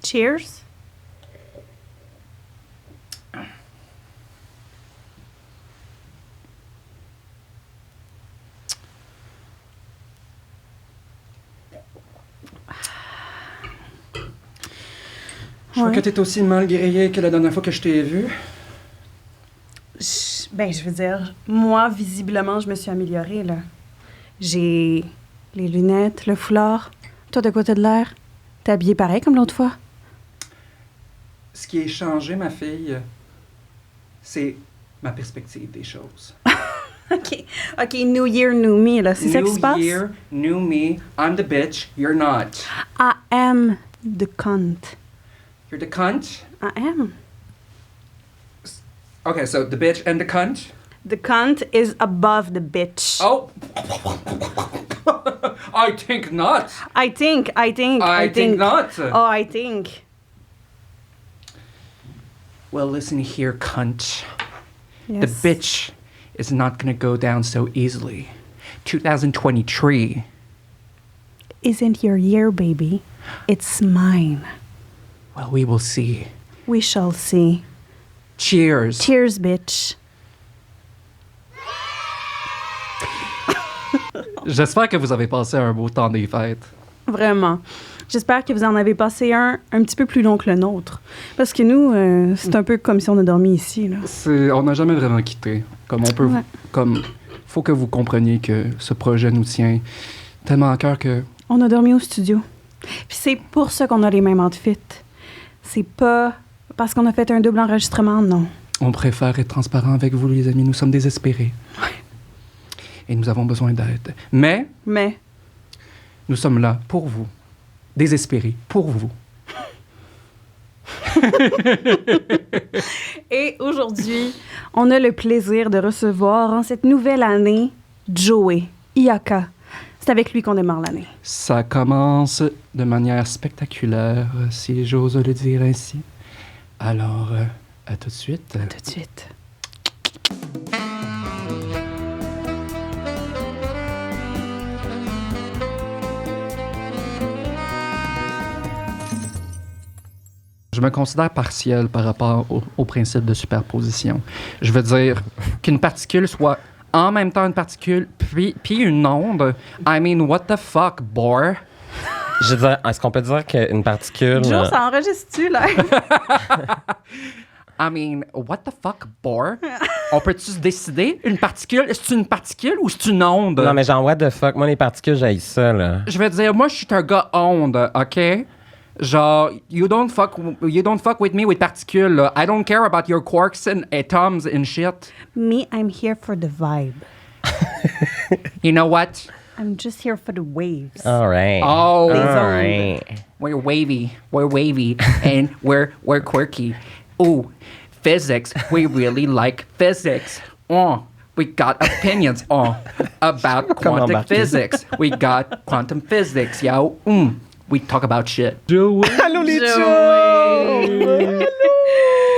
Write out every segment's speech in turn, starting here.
Cheers. Je vois que t'es aussi mal grillé que la dernière fois que je t'ai vu. Je veux dire, moi, visiblement, je me suis améliorée, là. J'ai les lunettes, le foulard. Toi, de quoi t'as de l'air? T'es habillée pareil comme l'autre fois? Ce qui est changé, ma fille, c'est ma perspective des choses. OK, New Year, New Me, là. C'est ça qui se passe? New year, new me. I'm the bitch, you're not. I am the cunt. You're the cunt? I am. Okay, so the bitch and the cunt? The cunt is above the bitch. Oh! I think not. I think not. Oh, I think. Well, listen here, cunt. Yes. The bitch is not gonna go down so easily. 2023. Isn't your year, baby. It's mine. Well, we will see. We shall see. Cheers. Cheers, bitch. J'espère que vous avez passé un beau temps des fêtes. Vraiment. J'espère que vous en avez passé un petit peu plus long que le nôtre. Parce que nous, c'est un peu comme si on a dormi ici, là. On n'a jamais vraiment quitté. Comme on peut... Ouais. Comme... Faut que vous compreniez que ce projet nous tient tellement à cœur que... On a dormi au studio. Puis c'est pour ça qu'on a les mêmes outfits. C'est pas parce qu'on a fait un double enregistrement, non. On préfère être transparent avec vous, les amis. Nous sommes désespérés. Et nous avons besoin d'aide. Mais nous sommes là pour vous. Désespérés pour vous. Et aujourd'hui, on a le plaisir de recevoir en cette nouvelle année Joey Iyaka. C'est avec lui qu'on démarre l'année. Ça commence de manière spectaculaire, si j'ose le dire ainsi. Alors, à tout de suite. À tout de suite. Je me considère partiel par rapport au principe de superposition. Je veux dire qu'une particule soit en même temps une particule puis une onde. I mean, what the fuck, boy? Je veux dire, est-ce qu'on peut dire qu'une particule... Joe, ça enregistre-tu, là? I mean, what the fuck, boy? On peut-tu se décider? Une particule, est-ce une particule ou c'est une onde? Non, mais genre, what the fuck? Moi, les particules, j'haïs ça, là. Je veux dire, moi, je suis un gars onde, OK? Genre, you don't fuck with me with particules. Là. I don't care about your quarks and atoms and shit. Me, I'm here for the vibe. You know what? I'm just here for the waves. All right. Oh, Les all ondes. right. We're wavy, and we're quirky. Ooh, physics. We really like physics. We got opinions about quantum physics. We got quantum physics, yo. We talk about shit. Joey. Allô, les Joey!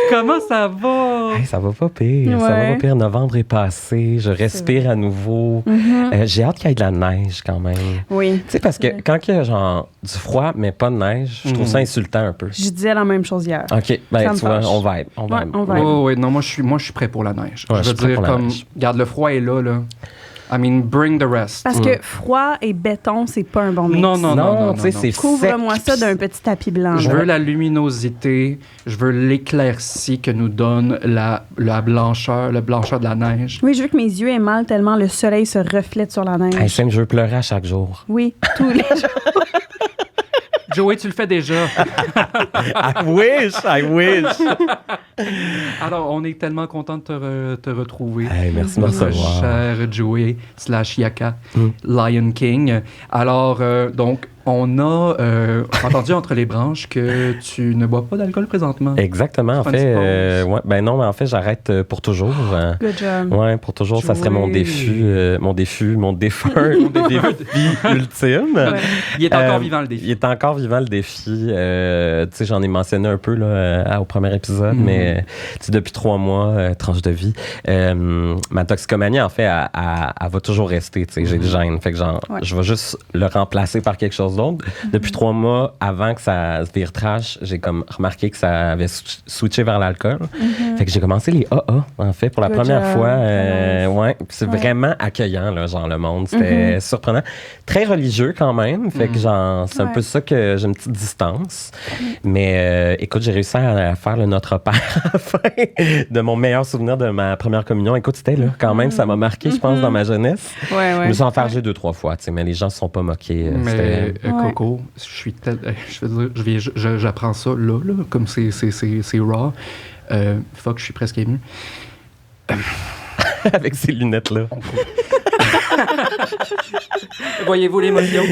Comment ça va? Hey, ça va pas pire. Ça va pas pire. Novembre est passé. Je respire à nouveau. J'ai hâte qu'il y ait de la neige quand même. Oui. Tu sais, parce que quand il y a genre du froid, mais pas de neige, je trouve ça insultant un peu. Je disais la même chose hier. OK, ben Ça tu me vois, fâche. on vibe. On vibe. Oui, non, moi je suis prêt pour la neige. Ouais, je je veux suis prêt dire, pour la comme, neige. regarde, le froid est là. I mean, bring the rest. Parce que froid et béton, c'est pas un bon mix. Non, tu sais, c'est Couvre-moi sec, ça d'un petit tapis blanc. Je là. veux la luminosité, je veux l'éclaircie que nous donne la blancheur, le blancheur de la neige. Oui, je veux que mes yeux aient mal tellement le soleil se reflète sur la neige. Hey, Sam, je veux pleurer à chaque jour. Oui, tous les jours. Joey, tu le fais déjà. I wish. Alors, on est tellement content de te retrouver. Hey, merci de me Notre recevoir. cher Joey / Yaka, Lion King. Alors, donc, on a entendu entre les branches que tu ne bois pas d'alcool présentement. Exactement, en Pas fait. une pause. Ouais, ben non, mais en fait, j'arrête pour toujours. Good job. Ouais, pour toujours, ça serait mon Joey. défi, mon défunt, mon défi ultime. Ouais. Il est encore vivant, le défi. Il est encore vivant, le défi. Tu sais, j'en ai mentionné un peu là, au premier épisode, mais depuis 3 mois, tranche de vie, ma toxicomanie, en fait, elle va toujours rester. J'ai des gènes. Fait que je vais juste le remplacer par quelque chose d'autre. Depuis 3 mois, avant que ça se vire trash, j'ai comme remarqué que ça avait switché vers l'alcool. Fait que j'ai commencé les AA, en fait, pour la première fois. Ouais. C'est vraiment accueillant, là, genre, le monde. C'était surprenant. Très religieux, quand même. Fait que, genre, c'est un peu ça que j'ai une petite distance. Mais, écoute, j'ai réussi à faire le Notre Père à la fin de mon meilleur souvenir de ma première communion. Écoute, c'était là, quand même, ça m'a marqué, je pense, dans ma jeunesse. Je me suis enfargé 2-3 fois, mais les gens ne se sont pas moqués. Mais Coco, j'apprends ça là, comme c'est raw. Fuck, je suis presque ému. Avec ces lunettes-là. Voyez-vous l'émotion?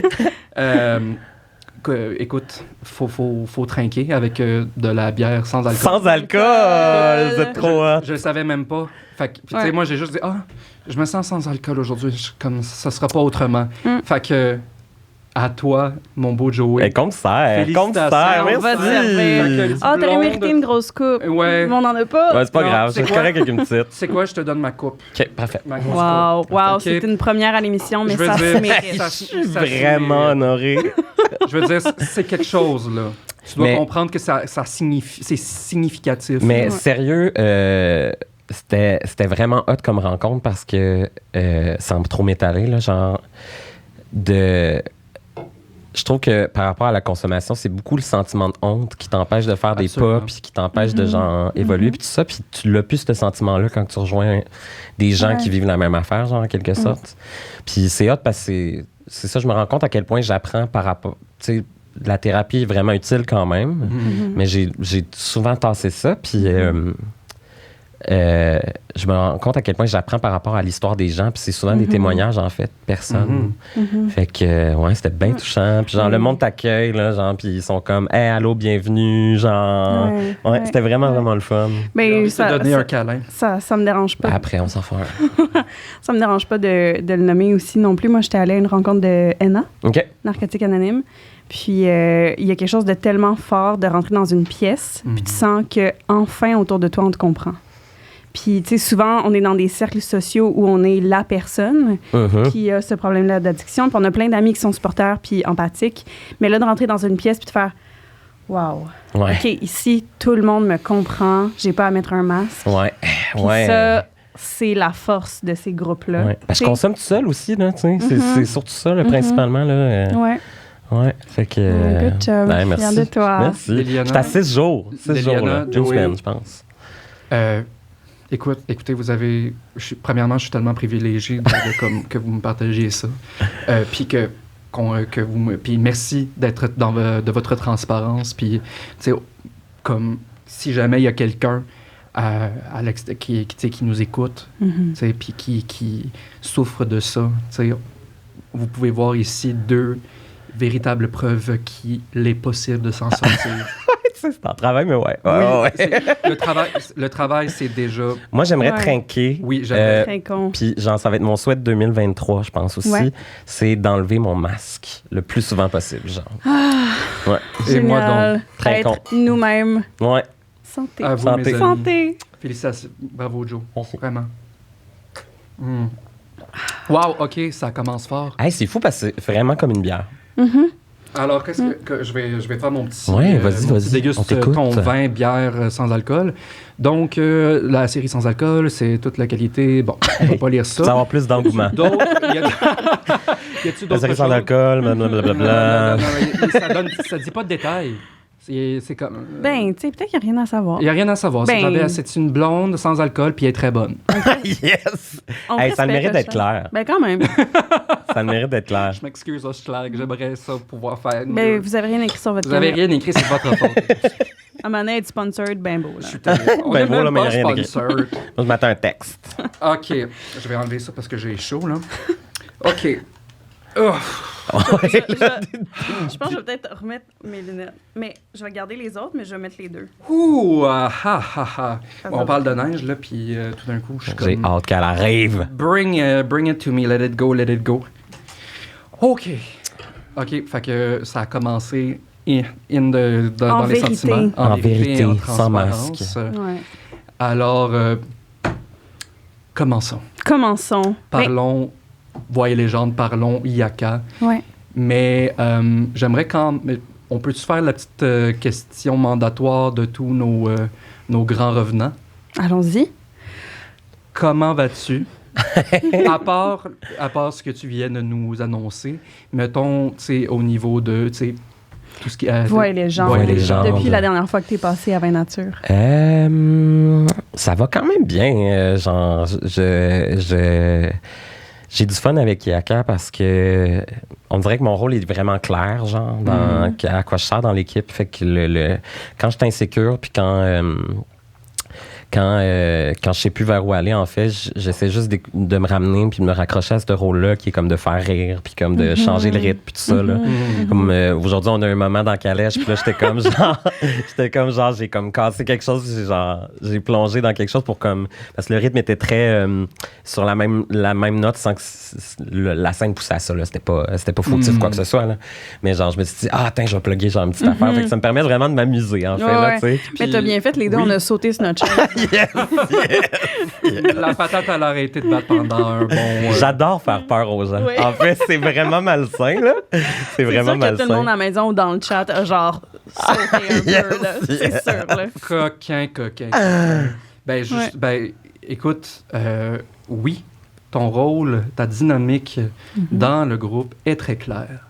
Écoute, faut trinquer avec de la bière sans alcool. Sans alcool! C'est trop hot! Je le savais même pas. Fait que, tu sais, moi, j'ai juste dit, je me sens sans alcool aujourd'hui. Comme ça sera pas autrement. Fait que, à toi, mon beau Joey. Commissaire, merci. On va te servir. T'aurais mérité une grosse coupe. Ouais. Mais on n'en a pas. Ouais, c'est pas grave, c'est correct avec une petite. C'est quoi, je te donne ma coupe. OK, parfait. Wow, c'est une première à l'émission, mais ça se mérite. Je suis vraiment honoré. Je veux dire, c'est quelque chose, là. Tu dois comprendre que ça signifie, c'est significatif. Mais sérieux, c'était vraiment hot comme rencontre parce que, sans trop m'étaler, là, genre, je trouve que par rapport à la consommation, c'est beaucoup le sentiment de honte qui t'empêche de faire des pas, puis qui t'empêche de genre évoluer, puis tout ça. Puis tu l'as plus ce sentiment-là quand tu rejoins des gens qui vivent la même affaire, genre en quelque sorte. Puis c'est hot parce que c'est ça, je me rends compte à quel point j'apprends par rapport, tu sais, la thérapie est vraiment utile quand même, mais j'ai souvent tassé ça, puis je me rends compte à quel point j'apprends par rapport à l'histoire des gens, puis c'est souvent des témoignages, en fait, de personnes. Fait que, c'était bien touchant. Puis genre, le monde t'accueille, là, genre, puis ils sont comme « Hey, allô, bienvenue », genre... C'était vraiment, vraiment le fun. Mais ça donner un câlin. Ça me dérange pas. Après, on s'en fout. Ça me dérange pas de le nommer aussi non plus. Moi, j'étais allée à une rencontre de Henna, Narcotique Anonyme. Puis, il y a quelque chose de tellement fort de rentrer dans une pièce, puis tu sens qu'enfin, autour de toi, on te comprend. Puis, tu sais, souvent, on est dans des cercles sociaux où on est la personne qui a ce problème-là d'addiction. Puis, on a plein d'amis qui sont supporters puis empathiques. Mais là, de rentrer dans une pièce puis de faire « Wow! OK, ici, tout le monde me comprend. J'ai pas à mettre un masque. » Puis ça, c'est la force de ces groupes-là. Parce que je consomme tout seul aussi, là, tu sais. C'est surtout ça, là, principalement, là. Fait que... Good job. Merci. De toi. Merci. J'étais à 6 jours. 6 jours, là. Une semaine, je pense. Écoutez, premièrement, je suis tellement privilégié que vous me partagiez ça. Puis puis merci d'être de votre transparence. Puis, tu sais, comme si jamais il y a quelqu'un qui nous écoute, tu sais, puis qui souffre de ça, tu sais, vous pouvez voir ici 2 véritables preuves qu'il est possible de s'en sortir. C'est un travail, mais Le travail, c'est déjà... Moi, j'aimerais trinquer. Oui, j'aimerais. Puis, genre, ça va être mon souhait de 2023, je pense aussi. C'est d'enlever mon masque le plus souvent possible, genre. Et moi, donc, trinquons. Être nous-mêmes. Santé. À vous, mes amis. Santé. Félicitations. Bravo, Joe. Vraiment. Wow, OK, ça commence fort. Hey, c'est fou parce que c'est vraiment comme une bière. Alors, qu'est-ce que je vais faire mon petit... vas-y. Déguste ton vin, bière sans alcool. Donc, la série sans alcool, c'est toute la qualité. Bon, on va pas lire ça. Tu vas avoir plus d'engouement. Y a-tu d'autres la série sans alcool, blablabla. Non, ça dit pas de détails. C'est comme... Ben, tu sais, peut-être qu'il n'y a rien à savoir. Il n'y a rien à savoir. C'est une blonde sans alcool, puis elle est très bonne. Yes! Ça le mérite d'être clair. Ben, quand même. Ça le mérite d'être clair. Je m'excuse, Hochelag. J'aimerais ça pouvoir faire... Ben, vous n'avez rien écrit sur votre Vous n'avez rien écrit, c'est votre faute. À un moment donné, être sponsored, ben beau, là. On est même pas sponsored. Moi, je m'attends un texte. OK. Je vais enlever ça parce que j'ai chaud, là. OK. Je pense que je vais peut-être remettre mes lunettes. Mais je vais garder les autres, mais je vais mettre les 2. Bon, on parle de neige, là, puis tout d'un coup, je suis comme... J'ai hâte qu'elle arrive. Bring it to me, let it go. OK, fait que ça a commencé dans les sentiments. En vérité, en sans masque. Ouais. Alors, commençons. Parlons Voix et légende, parlons Yaka. Ouais. Mais j'aimerais on peut-tu faire la petite question mandatoire de tous nos grands revenants? Allons-y. Comment vas-tu? à part ce que tu viens de nous annoncer, mettons, tu sais, au niveau de, tu sais, tout ce qui est... Voix et légende. Depuis la dernière fois que tu es passé à Vin Nature. Ça va quand même bien. Genre, j'ai du fun avec Yaka parce que on dirait que mon rôle est vraiment clair, genre, à quoi je sers dans l'équipe. Fait que quand je suis insécure, puis quand je sais plus vers où aller, en fait, j'essaie juste de me ramener puis de me raccrocher à ce rôle-là qui est comme de faire rire puis comme de changer le rythme puis tout ça, là. Comme aujourd'hui, on a un moment dans Calèche puis là, j'étais comme genre, j'ai comme cassé quelque chose, j'ai plongé dans quelque chose pour comme... Parce que le rythme était très sur la même note sans que la scène poussait à ça, là. C'était pas fautif quoi que ce soit, là. Mais genre, je me suis dit, attends, je vais plugger genre une petite affaire. Fait que ça me permet vraiment de m'amuser, en fait, là, tu sais. Mais t'as bien fait, les deux, on a sauté sur notre chaise. Yes. La patate, elle a arrêté de battre pendant un bon... J'adore faire peur aux gens. Oui. En fait, c'est vraiment malsain, là. C'est vraiment malsain. C'est sûr que tout le monde à la maison ou dans le chat a genre sauté un peu, là. C'est sûr, là. Coquin. Écoute, oui, ton rôle, ta dynamique dans le groupe est très claire.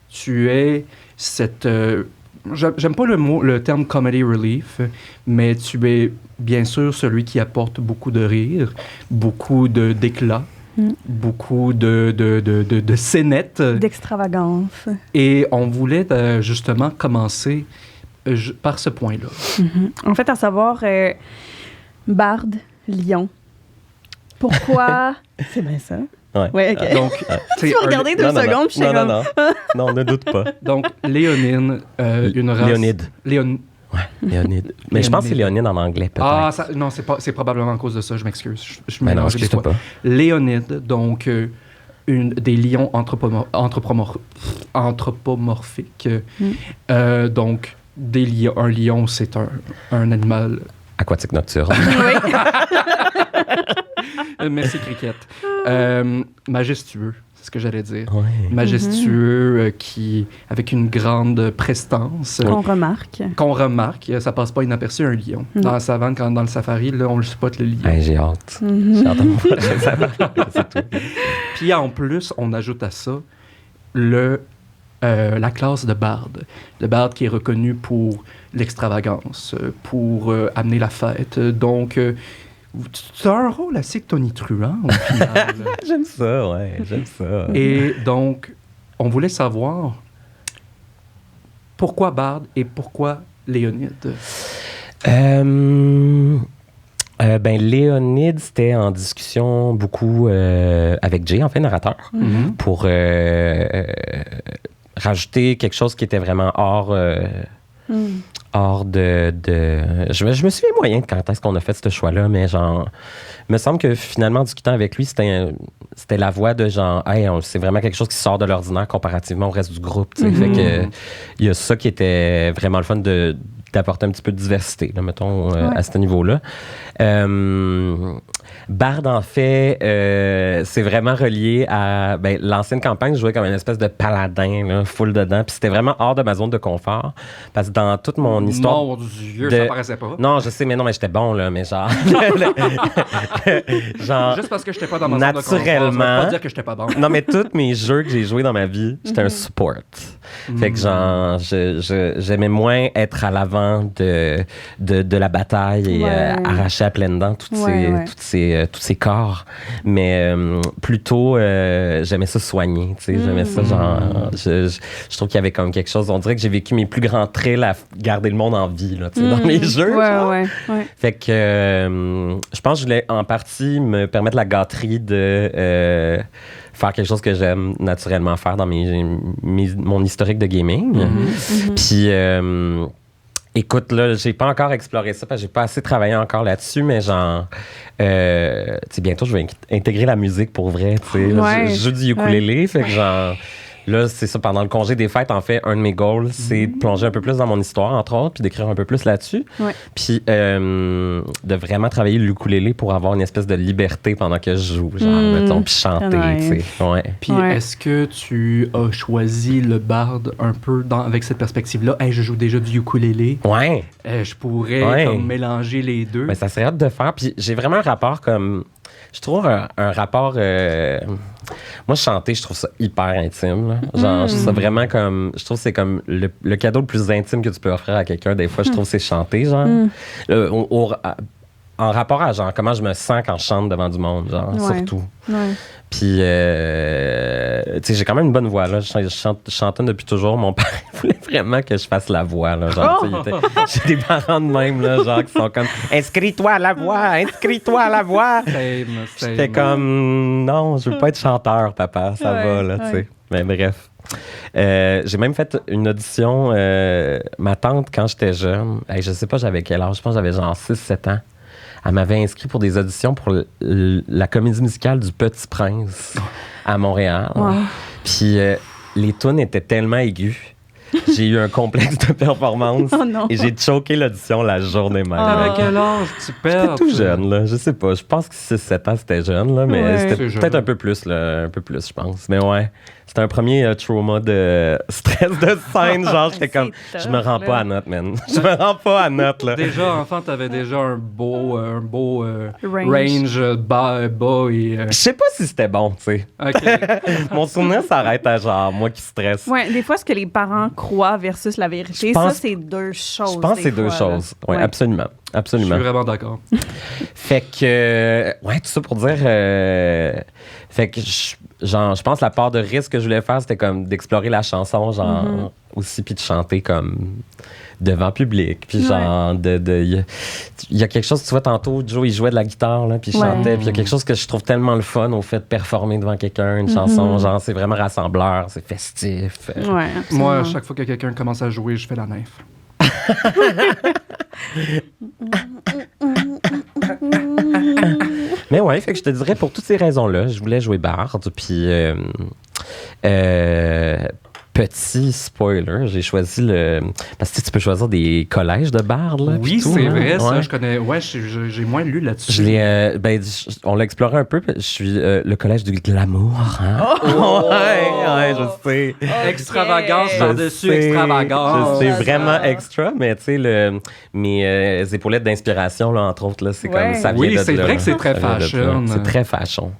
Tu es cette... j'aime pas le terme comedy relief, mais tu es bien sûr celui qui apporte beaucoup de rire, beaucoup d'éclat, beaucoup de scénettes. D'extravagance. Et on voulait justement commencer par ce point-là. En fait, à savoir, Bard, Lion. Pourquoi... C'est bien ça. Ouais, OK. Donc, tu m'as regardé 2 secondes, puis j'étais comme... Non, ne doute pas. Donc, Léonine, une race... Léonide. Ouais, Léonide. Mais je pense que c'est Léonide en anglais, peut-être. Non, c'est probablement à cause de ça, je m'excuse. Je non, excuse-toi pas. Léonide, donc, des lions anthropomorphiques. Donc, un lion, c'est un animal... Aquatique nocturne. Oui. Merci, Cricket. Majestueux, c'est ce que j'allais dire. Ouais. Majestueux, qui, avec une grande prestance. Qu'on remarque. Ça passe pas inaperçu, un lion. Dans la savane, dans le safari, là, on le spot, le lion. J'ai hâte. J'ai hâte de me voir le safari. C'est tout. Puis en plus, on ajoute à ça la classe de barde. Le barde qui est reconnu pour l'extravagance, pour amener la fête. Donc... tu as un rôle assez tonitruant, au final. J'aime ça. Et donc, on voulait savoir pourquoi Bard et pourquoi Léonide? Léonide, c'était en discussion beaucoup avec Jay, en fait, narrateur, pour rajouter quelque chose qui était vraiment hors de... Je me souviens moyen de quand est-ce qu'on a fait ce choix-là, mais genre... Il me semble que finalement, en discutant avec lui, c'était la voix de genre... Hey, c'est vraiment quelque chose qui sort de l'ordinaire comparativement au reste du groupe. Fait que il y a ça qui était vraiment le fun d'apporter un petit peu de diversité, là, mettons, à ce niveau-là. Bard, en fait, c'est vraiment relié à... l'ancienne campagne, je jouais comme une espèce de paladin, là, full dedans, puis c'était vraiment hors de ma zone de confort, parce que dans toute mon histoire... Mon Dieu, ça paraissait pas. Non, je sais, mais j'étais bon, là, mais genre... genre... Juste parce que j'étais pas dans ma zone de confort, naturellement... ça veut pas dire que j'étais pas bon. Non, mais tous mes jeux que j'ai joués dans ma vie, j'étais un support. Fait que genre, j'aimais moins être à l'avant de la bataille et arracher à pleines dents tous ces corps. Mais plutôt, j'aimais ça soigner. J'aimais ça, genre, je trouve qu'il y avait comme quelque chose. On dirait que j'ai vécu mes plus grands thrills à garder le monde en vie là, dans mes jeux. Fait que je pense que je voulais en partie me permettre la gâterie de faire quelque chose que j'aime naturellement faire dans mon historique de gaming. Puis, écoute, là, j'ai pas encore exploré ça parce que j'ai pas assez travaillé encore là-dessus, mais genre, bientôt, je vais intégrer la musique pour vrai, tu sais. Je joue du ukulélé, fait que genre, Là, c'est ça, pendant le congé des fêtes, en fait, un de mes goals, c'est de plonger un peu plus dans mon histoire, entre autres, puis d'écrire un peu plus là-dessus. Ouais. Puis de vraiment travailler le ukulélé pour avoir une espèce de liberté pendant que je joue, genre, mettons, puis chanter, tu sais. Ouais. Puis est-ce que tu as choisi le barde un peu avec cette perspective-là? Hey, je joue déjà du ukulélé. Ouais. Je pourrais comme mélanger les deux. Ben, ça serait hâte de faire. Puis j'ai vraiment un rapport comme... Je trouve un rapport... Moi, chanter, je trouve ça hyper intime. Là. Genre, je trouve ça vraiment comme... Je trouve que c'est comme le cadeau le plus intime que tu peux offrir à quelqu'un. Des fois, je trouve que c'est chanter, genre. En rapport à genre comment je me sens quand je chante devant du monde, genre, surtout. Ouais. Puis, tu sais, j'ai quand même une bonne voix, là. Je chantonne depuis toujours. Mon père voulait vraiment que je fasse la voix, là. Genre, j'ai des parents de même, là, genre, qui sont comme « Inscris-toi à la voix! Inscris-toi à la voix! » J'étais comme « Non, je veux pas être chanteur, papa. Ça va, là, tu sais. » Mais bref. J'ai même fait une audition, ma tante, quand j'étais jeune. Je sais pas, j'avais quel âge? Je pense que j'avais genre 6-7 ans. Elle m'avait inscrit pour des auditions pour la comédie musicale du Petit Prince à Montréal. Wow. Puis les tunes étaient tellement aiguës. J'ai eu un complexe de performance et j'ai choqué l'audition la journée même. Avec quel âge tu perds? J'étais tout jeune, là. Je sais pas. Je pense que 6-7 ans, c'était jeune, là, mais c'était peut-être un peu plus, là. Un peu plus, je pense. Mais ouais. C'était un premier trauma de stress de scène. Genre, j'étais comme, je me rends pas à note, man. Je me rends pas à note, là. Déjà, enfant, t'avais déjà un beau range bas et... Je sais pas si c'était bon, tu sais. Okay. Mon souvenir s'arrête à genre, moi qui stresse. Ouais, des fois, ce que les parents croient versus la vérité, ça, c'est deux choses. Je pense que c'est deux choses. Oui, absolument. Absolument. Je suis vraiment d'accord. Fait que, ouais, tout ça pour dire, fait que, genre, je pense que la part de risque que je voulais faire, c'était comme d'explorer la chanson, genre, aussi, puis de chanter comme devant public, puis genre, il y a quelque chose, tu vois, tantôt, Joe, il jouait de la guitare, là, puis il chantait, puis il y a quelque chose que je trouve tellement le fun au fait de performer devant quelqu'un, une chanson, genre, c'est vraiment rassembleur, c'est festif. Ouais, moi, à chaque fois que quelqu'un commence à jouer, je fais la nymphe. Mais ouais, fait que je te dirais pour toutes ces raisons-là, je voulais jouer barde, puis petit spoiler, j'ai choisi parce que tu peux choisir des collèges de barde, là. Oui, tout, c'est hein? vrai, ça, je connais. Ouais, j'ai moins lu là-dessus. On l'a exploré un peu. Je suis le collège de l'amour. Hein? Ouais, je sais. Extravagance par-dessus extravagance. Je sais, vraiment extra, mais tu sais, mes épaulettes d'inspiration, là, entre autres, là, c'est comme ça vient de là. Oui, c'est vrai que c'est très fashion. C'est très fashion.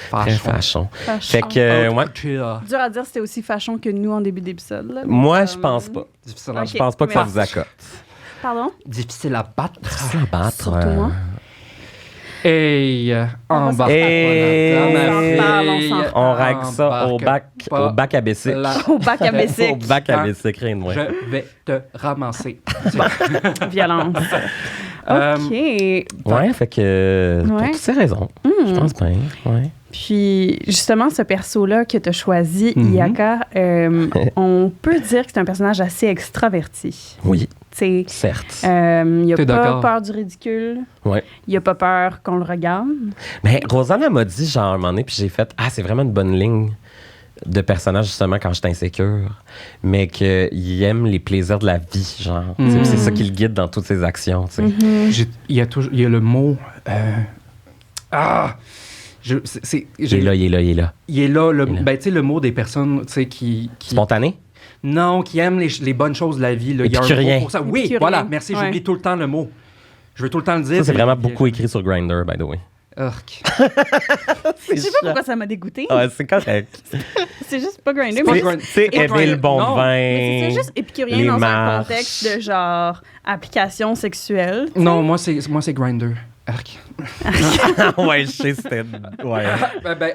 Très fashion. Fait que, dur à dire, c'était aussi fashion que nous en début d'épisode. Là, moi, je pense pas. Je pense pas que ça vous accote. Pardon? Difficile à battre. Difficile à battre. Surtout moi. Hey, on règle ça au bac à Bessic. Au bac à Bessic. Au bac à Bessic, rien de moins. Je vais te ramasser. Violence. OK. Ouais, fait que pour toutes ces raisons, je pense bien. Ouais. Puis, justement, ce perso-là que tu as choisi, Iyaka, on peut dire que c'est un personnage assez extraverti. Oui. T'sais, certes. Il n'y a pas peur du ridicule. Ouais. Il n'y a pas peur qu'on le regarde. Mais Rosanna m'a dit, genre, à un moment donné, puis j'ai fait, c'est vraiment une bonne ligne de personnage, justement, quand j'étais insécure, mais qu'il aime les plaisirs de la vie, genre. C'est ça qui le guide dans toutes ses actions, tu sais. Il y a le mot... Il est là. Il est là, ben, tu sais, le mot des personnes, tu sais, qui... Spontané? Non, qui aiment les bonnes choses de la vie. Là. Il y a un mot pour ça. Oui, voilà, merci, j'oublie tout le temps le mot. Je veux tout le temps le dire. Ça, c'est vraiment beaucoup écrit sur Grindr, by the way. Je sais pas pourquoi ça m'a dégoûté. C'est correct. C'est juste pas Grindr. C'est aimer le bon vin. C'est juste épicurien dans un contexte de genre application sexuelle. Non, moi c'est Grindr. Arc. Ouais, je sais, c'était... Ouais.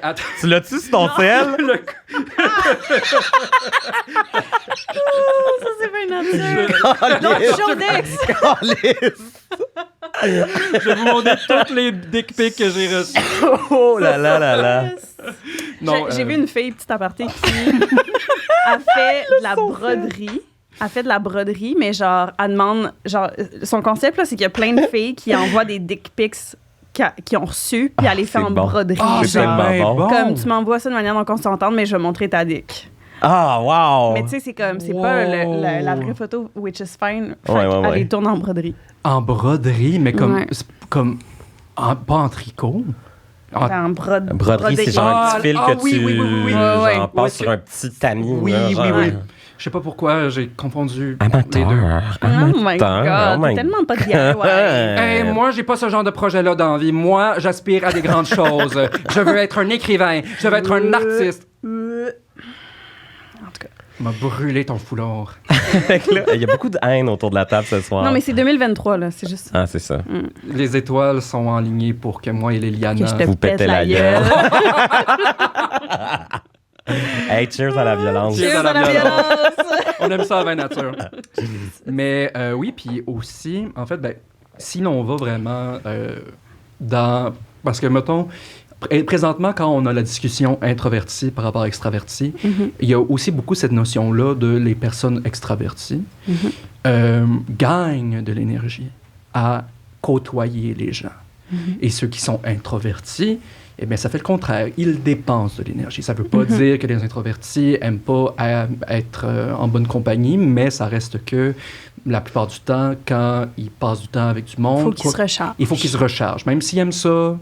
Attends. Tu l'as-tu sur ton sel? Ça, c'est bien naturel. Donc, Shodex. Je vais vous montrer toutes les dick pics que j'ai reçus. Oh là là là là. J'ai vu une fille, petit aparté, qui a fait de la broderie. Elle fait de la broderie, mais genre, elle demande... Genre, son concept, là, c'est qu'il y a plein de filles qui envoient des dick pics qui ont reçu, puis elle les fait en broderie. C'est bon. Comme, tu m'envoies ça de manière non consentante, mais je vais montrer ta dick. Ah, wow! Mais tu sais, c'est comme, c'est pas la vraie photo, which is fine. Ouais. Elle tourne en broderie. En broderie, mais comme pas en tricot. En broderie, c'est genre un petit fil que tu genre, passes sur un petit tamis. Oui. Je sais pas pourquoi, j'ai confondu les deux. Oh my God, c'est tellement pas de DIY. Moi, j'ai pas ce genre de projet-là dans la vie. Moi, j'aspire à des grandes choses. Je veux être un écrivain. Je veux être un artiste. En tout cas. M'a brûlé ton foulard. Il y a beaucoup de haine autour de la table ce soir. Non, mais c'est 2023, là. C'est juste... Ah, c'est ça. Les étoiles sont alignées pour que moi et Liliana... Que je te vous pétez la gueule. Hey, cheers à la violence. Cheers à la violence. On aime ça à la nature. Mais oui, puis aussi, en fait, si l'on va vraiment dans... Parce que, mettons, présentement, quand on a la discussion introvertie par rapport à extravertie, il y a aussi beaucoup cette notion-là de les personnes extraverties gagnent de l'énergie à côtoyer les gens. Et ceux qui sont introvertis, eh bien, ça fait le contraire. Ils dépensent de l'énergie. Ça ne veut pas dire que les introvertis n'aiment pas être en bonne compagnie, mais ça reste que la plupart du temps, quand ils passent du temps avec du monde... Il faut qu'ils se rechargent. Il faut qu'ils se rechargent. Même s'ils aiment ça,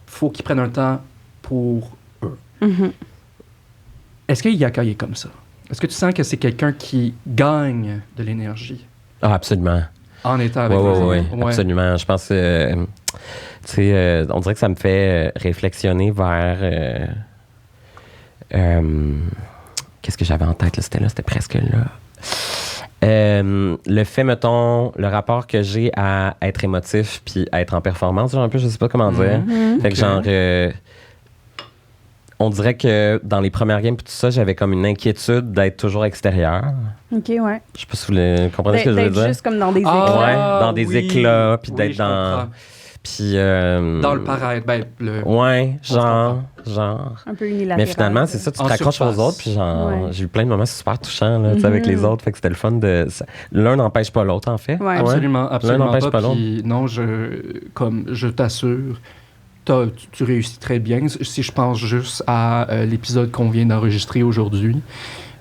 faut qu'ils prennent un temps pour eux. Est-ce que Yaka est comme ça? Est-ce que tu sens que c'est quelqu'un qui gagne de l'énergie? Ah, absolument. En étant avec les autres? Oui, absolument. Je pense que, tu sais, on dirait que ça me fait réflexionner vers... qu'est-ce que j'avais en tête? Là? C'était presque là. Le fait, mettons, le rapport que j'ai à être émotif puis à être en performance, genre un peu, je sais pas comment dire. Fait que genre, on dirait que dans les premières games puis tout ça, j'avais comme une inquiétude d'être toujours extérieur. OK, ouais. Je sais pas si vous comprenez ce que je veux dire. D'être juste comme dans des éclats. Ouais, dans des éclats puis d'être dans... Puis, dans le paraître, ouais, genre. Un peu unilatéral. Mais finalement, c'est ça, tu te raccroches aux autres, puis genre, j'ai eu plein de moments super touchants là, avec les autres, fait que c'était le fun de... L'un n'empêche pas l'autre, en fait. Ouais. Absolument L'un n'empêche pas l'autre. Non, je t'assure, tu réussis très bien. Si je pense juste à l'épisode qu'on vient d'enregistrer aujourd'hui,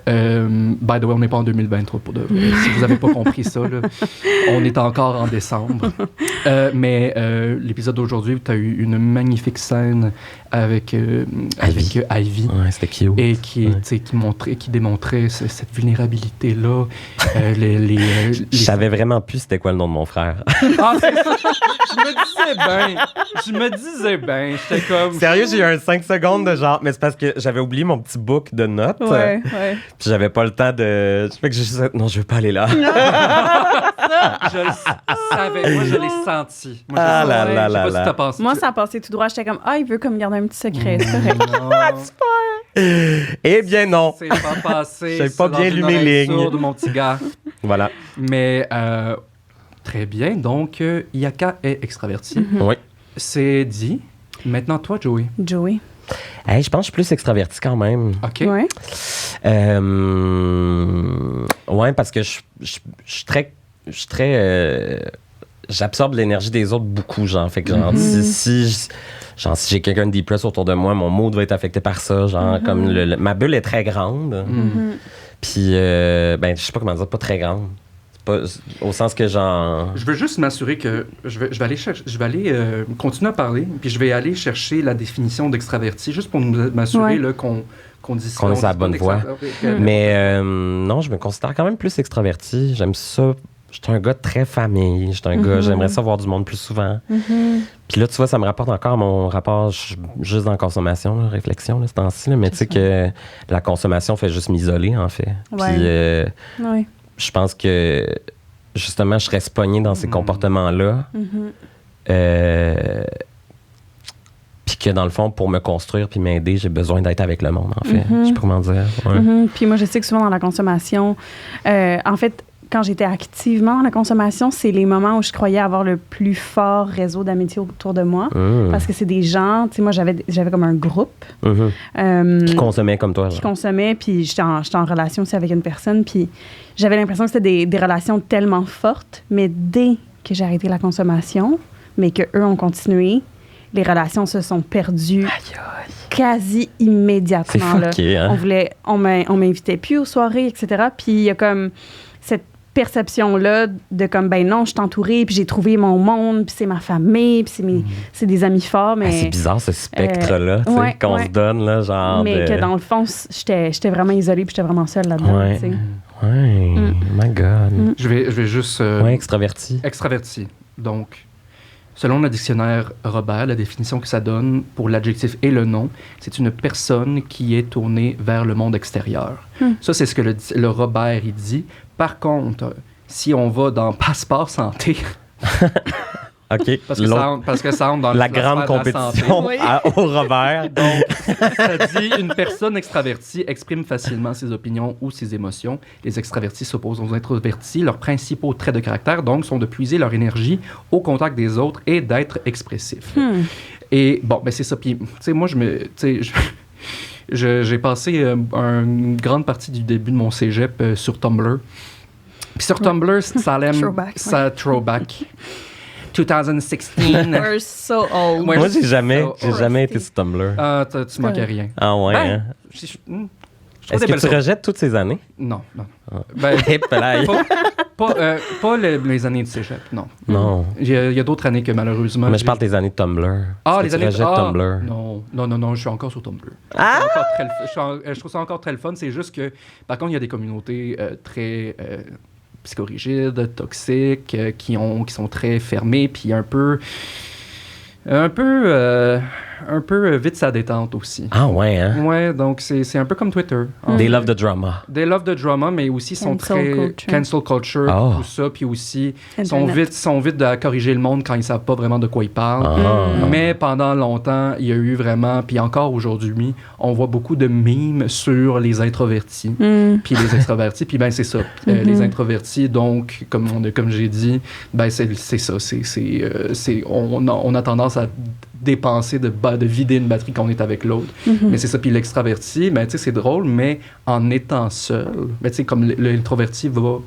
by the way, on n'est pas en 2023 pour de vrai. Si vous n'avez pas compris ça, là, on est encore en décembre. Mais l'épisode d'aujourd'hui, tu as eu une magnifique scène avec Ivy. Ouais, c'était cute. Et qui démontrait cette vulnérabilité-là. Je savais vraiment plus c'était quoi le nom de mon frère. Ah, c'est ça! Je me disais bien. J'étais comme... Sérieux, j'ai eu un 5 secondes de genre... Mais c'est parce que j'avais oublié mon petit book de notes. Ouais. Puis j'avais pas le temps de... Fait que j'ai juste... Non, je veux pas aller là. Je le savais. Moi, je l'ai senti. Moi, là là je sais pas si t'as pensé. Moi, ça a passé tout droit. J'étais comme, il veut comme garder un petit secret. C'est correct. Super! Eh bien, non. C'est pas passé. J'avais pas bien lu mes lignes. De mon petit gars. Voilà. Mais... très bien. Donc, Yaka est extraverti. Oui. C'est dit. Maintenant, toi, Joey. Hey, je pense que je suis plus extraverti quand même. OK. Ouais. Ouais, parce que je suis très... j'absorbe l'énergie des autres beaucoup, genre. Fait que, genre, si j'ai quelqu'un de depressed autour de moi, mon mood va être affecté par ça. Genre, comme ma bulle est très grande. Puis, je sais pas comment dire, pas très grande. Pas, au sens que genre... Je veux juste m'assurer que... Je vais aller continuer à parler, puis je vais aller chercher la définition d'extraverti, juste pour m'assurer là, qu'on dit ça. Qu'on est sur la bonne voie. Mais non, je me considère quand même plus extraverti. J'aime ça. J'étais un gars très famille. J'étais un gars... J'aimerais ça voir du monde plus souvent. Puis là, tu vois, ça me rapporte encore à mon rapport juste dans la consommation, la réflexion, là, ce temps-ci. Là, mais tu sais que la consommation fait juste m'isoler, en fait. Puis... je pense que, justement, je serais pogné dans ces comportements-là. Puis que, dans le fond, pour me construire puis m'aider, j'ai besoin d'être avec le monde, en fait. Je sais pas comment dire. Ouais. Puis moi, je sais que souvent, dans la consommation, en fait, quand j'étais activement dans la consommation, c'est les moments où je croyais avoir le plus fort réseau d'amitié autour de moi. Parce que c'est des gens, tu sais, moi, j'avais comme un groupe. Qui consommaient comme toi. Qui consommaient, puis j'étais en relation aussi avec une personne, puis j'avais l'impression que c'était des relations tellement fortes, mais dès que j'ai arrêté la consommation, mais qu'eux ont continué, les relations se sont perdues quasi immédiatement. C'est fucké, là. On m'invitait plus aux soirées, etc. Puis il y a comme cette perception-là de comme, ben non, je suis entourée, puis j'ai trouvé mon monde, puis c'est ma famille, puis c'est des amis forts, mais... c'est bizarre, ce spectre-là, tu sais, qu'on se donne, là, genre... Mais que dans le fond, j'étais vraiment isolée, puis j'étais vraiment seule là-dedans, tu sais. My God. Je vais juste... extraverti. Extraverti. Donc, selon le dictionnaire Robert, la définition que ça donne pour l'adjectif et le nom, c'est une personne qui est tournée vers le monde extérieur. Ça, c'est ce que le Robert, il dit. Par contre, si on va dans Passeport Santé... OK. Parce que ça entre dans la grande compétition au Robert. Donc, ça dit une personne extravertie exprime facilement ses opinions ou ses émotions. Les extravertis s'opposent aux introvertis. Leurs principaux traits de caractère, donc, sont de puiser leur énergie au contact des autres et d'être expressifs. Et bon, ben c'est ça. Puis, tu sais, moi, j'ai passé une grande partie du début de mon cégep sur Tumblr. Puis sur Tumblr, ça allait... Throwback. 2016. We're so old. Moi, j'ai jamais été sur Tumblr. Ah, tu manquais rien. Ah ouais, hein? Est-ce que tu rejettes toutes ces années? Non. Pas les années de cégep, non. Non. Il y a d'autres années que malheureusement... Mais je parle des années de Tumblr. Les années de Tumblr. Non, je suis encore sur Tumblr. Je trouve ça encore très le fun. C'est juste que, par contre, il y a des communautés très... psychorigides, toxiques, qui sont très fermés, puis un peu vite sa détente aussi. Ah ouais, hein? Ouais, donc c'est un peu comme Twitter. They love the drama. They love the drama, mais aussi sont très... Cancel culture, tout ça, puis aussi sont vite à corriger le monde quand ils savent pas vraiment de quoi ils parlent. Mais pendant longtemps, il y a eu vraiment, puis encore aujourd'hui, on voit beaucoup de memes sur les introvertis, puis les extravertis, puis ben c'est ça. Les introvertis, donc, comme j'ai dit, ben c'est ça. On a tendance à dépenser, de vider une batterie quand on est avec l'autre. Mais c'est ça. Puis l'extraverti, ben, tu sais, c'est drôle, mais en étant seul, ben, tu sais, comme l'introverti va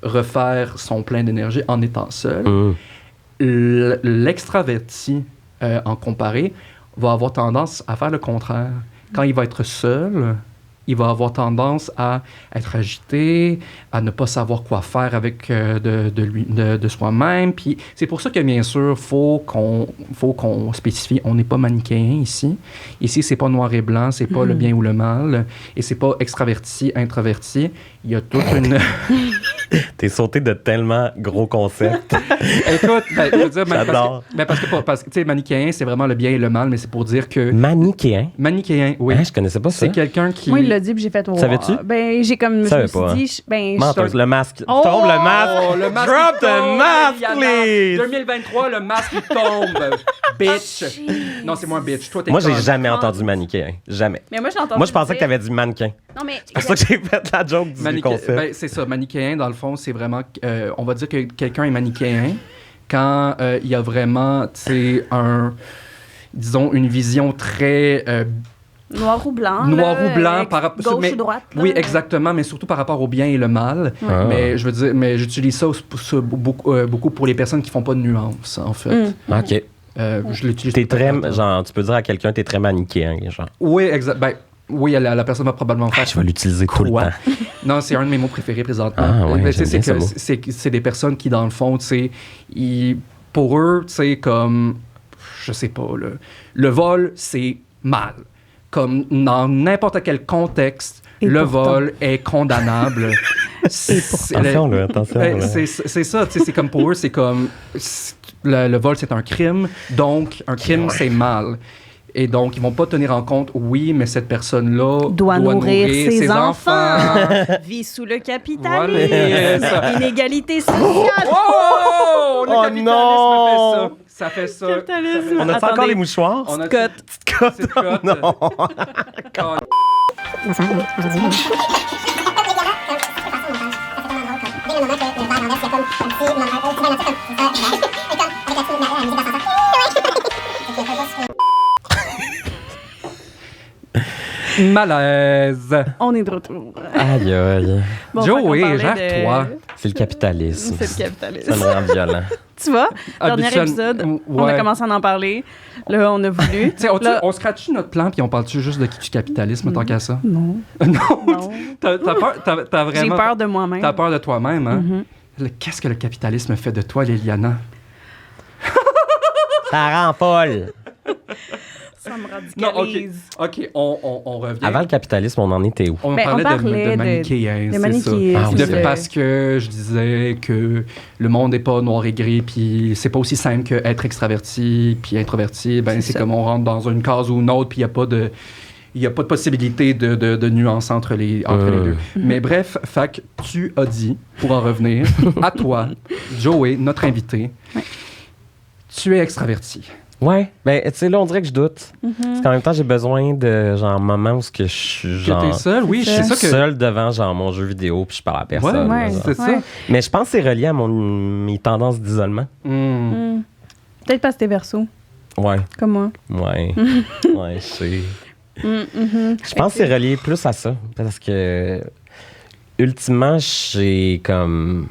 refaire son plein d'énergie en étant seul, l'extraverti, en comparé, va avoir tendance à faire le contraire. Quand il va être seul, il va avoir tendance à être agité, à ne pas savoir quoi faire avec de soi-même. Puis c'est pour ça que, bien sûr, faut qu'on spécifie, on n'est pas manichéen ici. Ici, c'est pas noir et blanc, c'est pas le bien ou le mal, et c'est pas extraverti, introverti. Il y a toute une... T'es sauté de tellement gros concepts. Écoute, je veux dire... J'adore. Parce que tu sais, manichéen, c'est vraiment le bien et le mal, mais c'est pour dire que... Manichéen? Manichéen, oui. Hein, je connaissais pas ça. C'est quelqu'un qui... Moi, il l'a dit, puis j'ai fait... Oh, savais-tu? Ben, j'ai comme... Je me suis dit... Le masque. Oh! Tombe le masque. Le masque. Drop the mask, please! 2023, le masque, il tombe. Bitch. Non, c'est moi, bitch. Toi, t'es Moi, j'ai jamais entendu manichéen. Jamais. Mais moi, j'ai entendu... Moi, je pensais que t'avais dit mannequin. Non, mais... C'est pour ça que j'ai fait la joke du concept. Ben, c'est ça. Manichéen, dans le fond, c'est vraiment... on va dire que quelqu'un est manichéen quand il y a vraiment, tu sais, disons, une vision très... noir ou blanc. Noir ou blanc. Gauche ou droite. Oui, exactement, mais surtout par rapport au bien et le mal. Ah. Mais je veux dire, j'utilise ça beaucoup pour les personnes qui font pas de nuances, en fait. OK. Je l'utilise. T'es très... Genre, tu peux dire à quelqu'un, t'es très manichéen, genre. Oui, exact. Ben, oui, la personne va probablement faire... Je vais l'utiliser tout le temps. Non, c'est un de mes mots préférés présentement. Ah, ouais, c'est des personnes qui, dans le fond, tu sais, pour eux, tu sais, comme... Je sais pas, le vol, c'est mal. Comme dans n'importe quel contexte, vol est condamnable. Attention, là. C'est ça, tu sais, c'est comme pour eux, c'est comme... Le vol, c'est un crime, donc un crime, c'est mal. Et donc, ils vont pas tenir en compte, oui, mais cette personne-là doit nourrir ses enfants. Vit sous le capitalisme. Voilà. Inégalité sociale. Oh! Le capitalisme non! fait ça. Capitalisme. On a encore les mouchoirs? On a Petite cote. Non. Malaise. On est de retour. Aïe, aïe. Bon, Joey, gère-toi. C'est le capitalisme. C'est le capitalisme. Ça me rend violent. Tu vois, dernier épisode, on a commencé à en parler. Là, on a voulu. On scratche notre plan puis on parle-tu juste du capitalisme tant qu'à ça? Non. Non. T'as vraiment... J'ai peur de moi-même. T'as peur de toi-même, hein? Qu'est-ce que le capitalisme fait de toi, Liliana? Ça rend folle. Ça me radicalise. Non, OK, on revient. Avant le capitalisme, on en était où? On parlait de manichéen, c'est ça. Parce que je disais que le monde n'est pas noir et gris, puis c'est pas aussi simple qu'être extraverti puis introverti. Ben, c'est comme on rentre dans une case ou une autre, puis il n'y a pas de possibilité de nuance entre les deux. Mais bref, fait que tu as dit, pour en revenir, à toi, Joey, notre invité, tu es extraverti. Ouais, ben tu sais là on dirait que je doute. Parce qu'en même temps j'ai besoin de genre moments où je suis genre que t'es seul, oui, je suis seul devant genre mon jeu vidéo puis je parle à personne. Ouais, c'est ça. Mais je pense que c'est relié à mes tendances d'isolement. Peut-être parce que t'es verso. Ouais. Comme moi. Ouais. Ouais, je sais. Je pense que c'est relié plus à ça parce que ultimement j'ai comme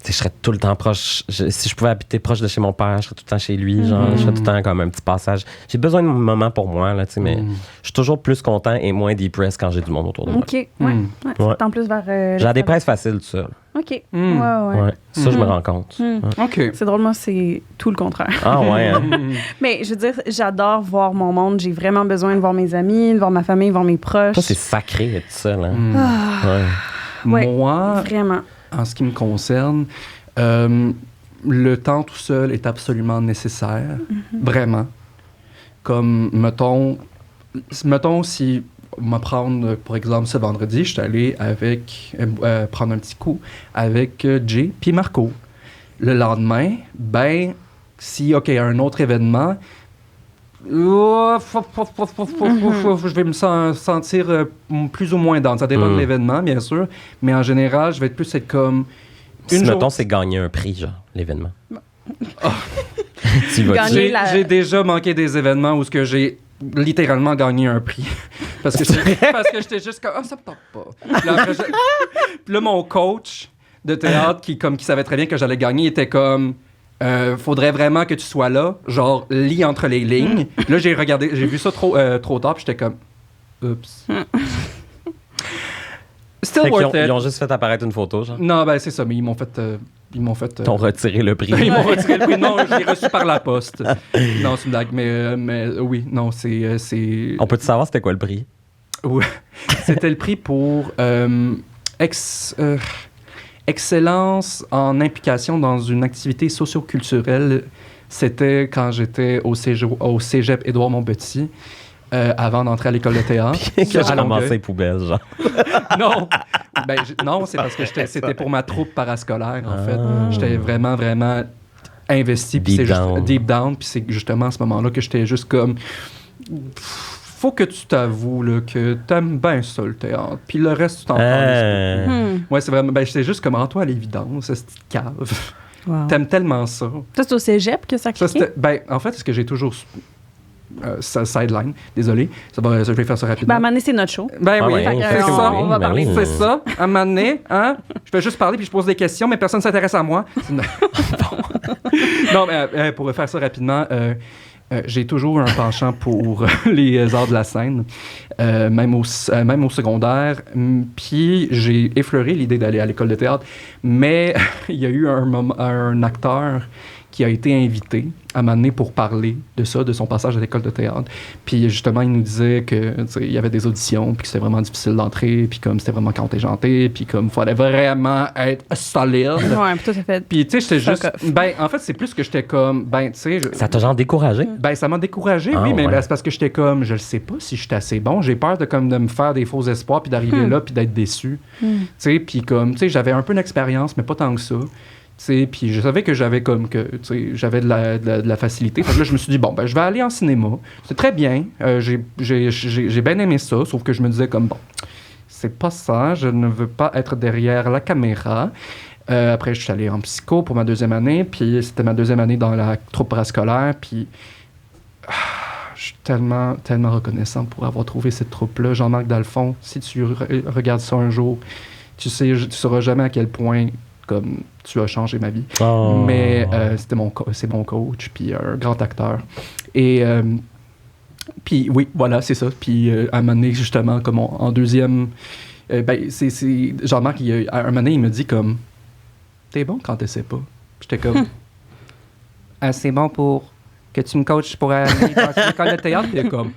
je serais tout le temps proche. Si je pouvais habiter proche de chez mon père, je serais tout le temps chez lui. Genre, je serais tout le temps comme un petit passage. J'ai besoin de moments pour moi, là, mais je suis toujours plus content et moins depressed quand j'ai du monde autour de moi. OK, c'est en plus vers... j'ai la dépresse facile, tout seul. OK, ouais. Ça, je me rends compte. OK. C'est drôle, moi, c'est tout le contraire. Ah ouais, hein? Mais je veux dire, j'adore voir mon monde. J'ai vraiment besoin de voir mes amis, de voir ma famille, de voir mes proches. Ça, c'est sacré d'être seul, hein? Moi... Vraiment. En ce qui me concerne, le temps tout seul est absolument nécessaire. Vraiment. Comme, mettons si me prendre, par exemple, ce vendredi, je suis allé prendre un petit coup avec Jay puis Marco. Le lendemain, si, OK, un autre événement, je vais me sentir plus ou moins dans. Ça dépend de l'événement, bien sûr. Mais en général, je vais être comme... mettons, c'est gagner un prix, genre, l'événement. J'ai déjà manqué des événements où j'ai littéralement gagné un prix. parce que j'étais juste comme... ça me tente pas. Puis là, mon coach de théâtre, qui savait très bien que j'allais gagner, était comme... faudrait vraiment que tu sois là, genre lis entre les lignes. Là, j'ai vu ça trop tard, puis j'étais comme, oups. Still worth it. Ils ont juste fait apparaître une photo, genre? Non, c'est ça, mais ils m'ont fait... Ils t'ont retiré le prix. Ils m'ont retiré le prix. Non, je l'ai reçu par la poste. Non, c'est une blague, mais oui, non, c'est... On peut-tu savoir c'était quoi le prix? Ouais. C'était le prix pour... excellence en implication dans une activité socio-culturelle. C'était quand j'étais au cégep Édouard-Montpetit, avant d'entrer à l'école de théâtre. Que je ramassais les poubelles, genre. Non! Non, c'est parce que c'était pour ma troupe parascolaire, en fait. J'étais vraiment, vraiment investi. Deep down. Puis c'est justement à ce moment-là que j'étais juste comme... Faut que tu t'avoues là, que t'aimes bien ça, le théâtre. Puis le reste, tu t'en parles. Ouais, c'est vraiment... c'est juste comme, toi, à l'évidence, cette petite cave. Wow. T'aimes tellement ça. Ça, c'est au cégep que ça cliquait? En fait, c'est ce que j'ai toujours... sideline, désolé. Je vais faire ça rapidement. À un moment donné, c'est notre show. Oui, c'est ça. On va parler. C'est ça. À un moment donné, hein, je vais juste parler puis je pose des questions, mais personne ne s'intéresse à moi. Non, mais pour faire ça rapidement... j'ai toujours un penchant pour les arts de la scène, même au secondaire. Puis j'ai effleuré l'idée d'aller à l'école de théâtre. Mais il y a eu un acteur qui a été invité à m'amener pour parler de ça, de son passage à l'école de théâtre. Puis justement, il nous disait que il y avait des auditions, puis que c'était vraiment difficile d'entrer, puis comme c'était vraiment contingenté, puis comme il fallait vraiment être solide. Ouais, puis tout à fait. Puis tu sais, j'étais juste... en fait, c'est plus que j'étais comme... tu sais... Ça t'a genre découragé? Ça m'a découragé, oui, mais c'est parce que j'étais comme... Je ne sais pas si j'étais assez bon. J'ai peur de me faire des faux espoirs, puis d'arriver là, puis d'être déçu. Tu sais, puis comme... Tu sais, j'avais un peu d'expérience, mais pas tant que ça. Puis je savais que j'avais j'avais de la facilité. Fait que là, je me suis dit, je vais aller en cinéma. C'est très bien. J'ai bien aimé ça, sauf que je me disais comme, c'est pas ça. Je ne veux pas être derrière la caméra. Après, je suis allé en psycho pour ma deuxième année. Puis c'était ma deuxième année dans la troupe parascolaire. Puis je suis tellement, tellement reconnaissant pour avoir trouvé cette troupe-là. Jean-Marc Dalphon, si tu regardes ça un jour, tu sauras jamais à quel point... comme tu as changé ma vie. Oh. Mais c'est mon coach, puis un grand acteur. Et puis oui, voilà, c'est ça. Puis à un moment donné, justement, comme en deuxième, c'est Jean-Marc, à un moment donné, il me dit comme, t'es bon quand t'essaies pas. J'étais comme, c'est bon pour que tu me coaches pour aller dans une école de théâtre. Puis il est comme,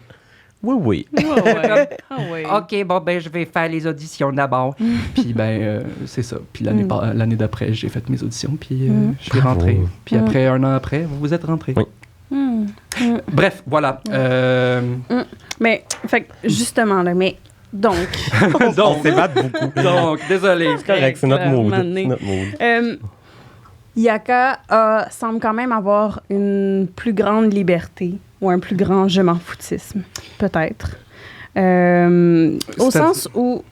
Oui. Ouais. OK, bon, ben, je vais faire les auditions d'abord. puis c'est ça. Puis l'année d'après, j'ai fait mes auditions, puis je suis rentré. Puis après, un an après, vous êtes rentré. Oui. Bref, voilà. Mais, fait que, justement, là, mais donc... On s'évade beaucoup. Donc, désolé. C'est correct, c'est notre mood. Yaka semble quand même avoir une plus grande liberté ou un plus grand je m'en foutisme, peut-être. Au sens où...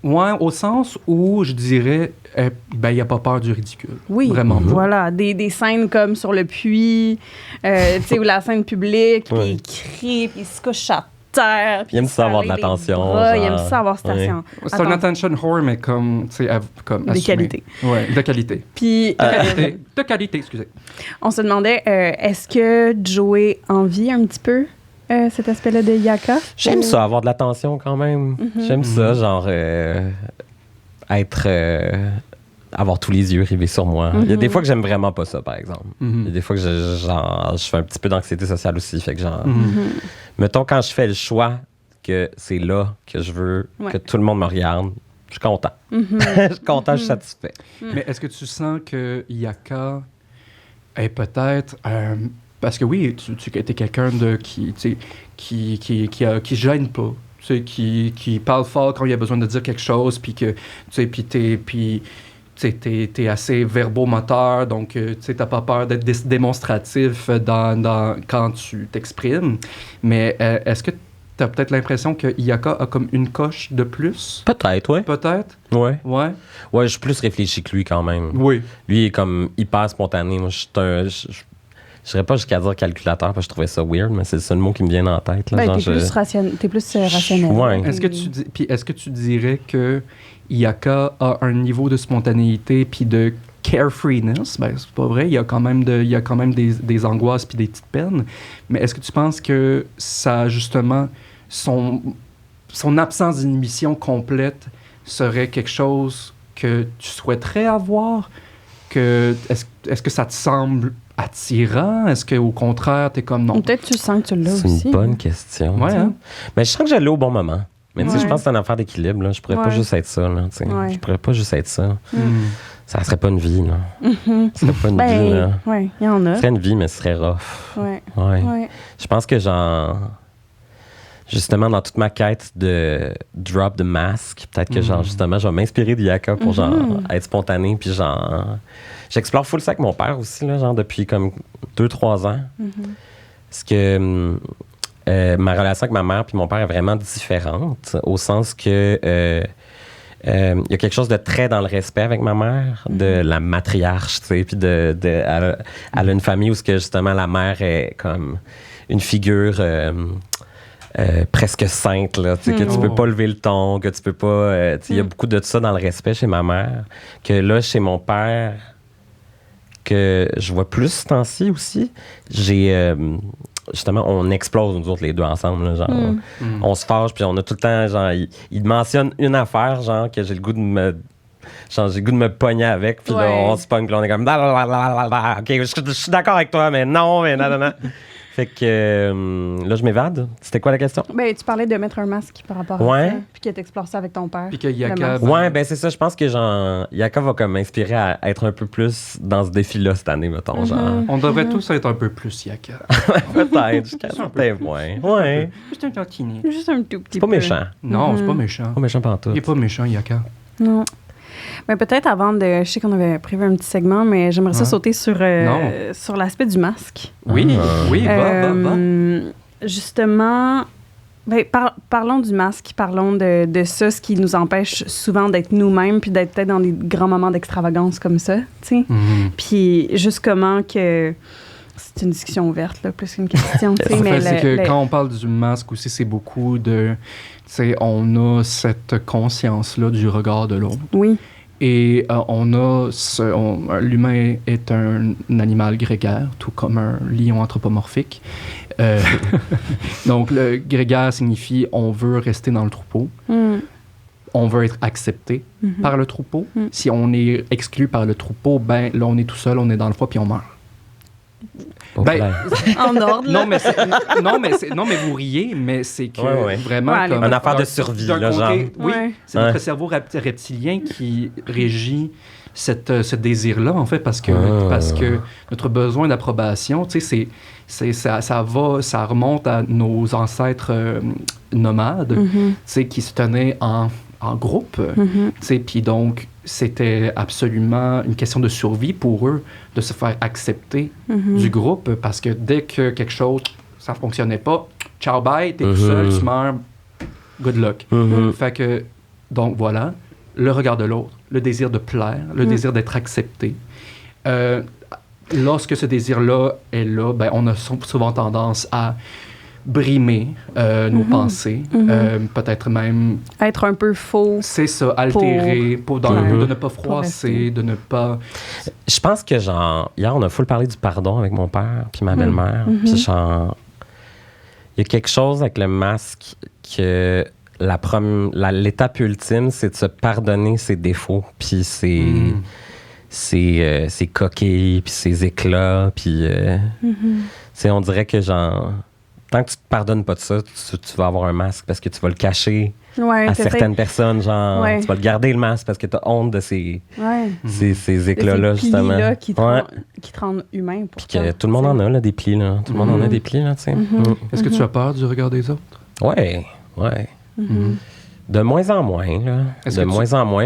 Ouais, au sens où, je dirais, il n'y a pas peur du ridicule. Oui, vraiment. Voilà, des scènes comme sur le puits, tu sais, où la scène publique, puis il crie, puis il se couche à terre. Il aime ça avoir de l'attention. Il aime ça avoir cette attention. C'est un attention whore, mais comme, tu sais, comme de qualité. Ouais, de qualité. Puis... De qualité, excusez. On se demandait, est-ce que Joey envie un petit peu cet aspect-là de Yaka? J'aime ça, avoir de l'attention quand même. J'aime ça, genre avoir tous les yeux rivés sur moi. Il y a des fois que j'aime vraiment pas ça, par exemple. Il y a des fois que je fais un petit peu d'anxiété sociale aussi. Fait que genre, mettons, quand je fais le choix que c'est là que je veux que tout le monde me regarde, je suis content. Je suis content, je suis satisfait. Mais est-ce que tu sens que Yaka est peut-être... parce que oui, tu es quelqu'un qui gêne pas, tu sais, qui parle fort quand il y a besoin de dire quelque chose, puis que, tu sais, t'es assez verbomoteur, donc tu sais, t'as pas peur d'être démonstratif quand tu t'exprimes. Mais est-ce que t'as peut-être l'impression que Yaka a comme une coche de plus? Peut-être, oui. Peut-être? Ouais. Ouais. Ouais, je suis plus réfléchi que lui quand même. Oui. Lui, il est comme hyper spontané. Moi, je dirais pas jusqu'à dire calculateur, parce que je trouvais ça weird, mais c'est le seul mot qui me vient en tête. Là, t'es plus rationnel. Ouais. Est-ce que tu dirais que Yaka a un niveau de spontanéité puis de carefreeness? Ben, c'est pas vrai. Il y a quand même des angoisses puis des petites peines. Mais est-ce que tu penses que ça, justement, son absence d'inhibition complète serait quelque chose que tu souhaiterais avoir? Est-ce que ça te semble attirant? Est-ce qu'au contraire, t'es comme non? Peut-être tu sens que tu l'as aussi. C'est une bonne question. Ouais, hein? Mais je sens que j'allais au bon moment. Mais tu sais, je pense que c'est une affaire d'équilibre. Là. Je pourrais pas juste être ça. Là, Je pourrais pas juste être ça. Ça serait pas une vie. Là. Ce serait pas une vie. Là. Oui, il y en a. Ce serait une vie, mais ce serait rough. Ouais. Je pense que justement, dans toute ma quête de drop the mask, peut-être que justement, je vais m'inspirer de Yaka pour être spontané. Puis j'explore full ça avec mon père aussi, là, depuis comme 2-3 ans. Parce que ma relation avec ma mère puis mon père est vraiment différente, au sens que il y a quelque chose de très dans le respect avec ma mère, de la matriarche, tu sais, puis elle a une famille où justement la mère est comme une figure presque sainte, là, que tu peux pas lever le ton, que tu peux pas... il y a beaucoup de ça dans le respect chez ma mère, que là, chez mon père, que je vois plus ce temps-ci aussi, j'ai... justement, on explose, nous autres, les deux ensemble, là, genre, on se fâche, puis on a tout le temps, genre, il mentionne une affaire, genre, que j'ai le goût de me pogner avec, puis là, on se pogne, puis là, on est comme, ok, je suis d'accord avec toi, mais non, mais non. Fait que là, je m'évade. C'était quoi la question? Ben, tu parlais de mettre un masque par rapport à ça, puis que tu explores ça avec ton père. Puis que Yaka... Ouais, ben c'est ça. Je pense que Yaka va comme m'inspirer à être un peu plus dans ce défi-là cette année, mettons. Genre. On devrait tous être un peu plus Yaka. Peut-être, jusqu'à un certain point. Ouais. Juste un tantinet. Juste un tout petit peu. C'est pas méchant. Non, c'est pas méchant. Pas méchant pantoute. Il est pas méchant, Yaka. Non. Mais peut-être avant de... Je sais qu'on avait prévu un petit segment, mais j'aimerais ça sauter sur l'aspect du masque. Oui, va. Justement, parlons du masque, parlons de ça, ce qui nous empêche souvent d'être nous-mêmes puis d'être peut-être dans des grands moments d'extravagance comme ça, tu sais. Puis juste comment que... C'est une discussion ouverte, là, plus qu'une question, tu sais. Mais c'est que quand on parle du masque aussi, c'est beaucoup de... Tu sais, on a cette conscience-là du regard de l'autre. Oui. Et l'humain est un animal grégaire, tout comme un lion anthropomorphique. Donc, le grégaire signifie on veut rester dans le troupeau. On veut être accepté par le troupeau. Si on est exclu par le troupeau, ben là, on est tout seul, on est dans le froid, puis on meurt. En ordre. Non, mais vous riez, mais c'est que vraiment... Ouais, comme une affaire de survie, là, genre. Oui, c'est notre cerveau reptilien qui régit ce désir-là, en fait, parce que notre besoin d'approbation, tu sais, ça remonte à nos ancêtres nomades, tu sais, qui se tenaient en groupe, tu sais, puis donc, c'était absolument une question de survie pour eux de se faire accepter du groupe, parce que dès que quelque chose, ça fonctionnait pas, ciao, bye, t'es tout seul, tu meurs, good luck. Fait que, donc voilà, le regard de l'autre, le désir de plaire, le désir d'être accepté. Lorsque ce désir-là est là, ben, on a souvent tendance à brimer nos pensées, peut-être même... Être un peu faux. C'est ça, altérer, de ne pas froisser, de ne pas... Je pense que, genre, hier, on a full parlé du pardon avec mon père puis ma belle-mère. Puis, genre, il y a quelque chose avec le masque que l'étape ultime, c'est de se pardonner ses défauts puis ses coquilles puis ses éclats. Puis, on dirait que, genre... Tant que tu te pardonnes pas de ça, tu vas avoir un masque parce que tu vas le cacher à certaines personnes. Genre, tu vas le garder, le masque, parce que tu as honte de ces éclats-là, justement. Là qui te rendent humain. Puis que tout le monde en a, là, des plis. Là. Tout le monde en a des plis, là, tu sais. Est-ce que tu as peur du regard des autres? Ouais. De moins en moins, là.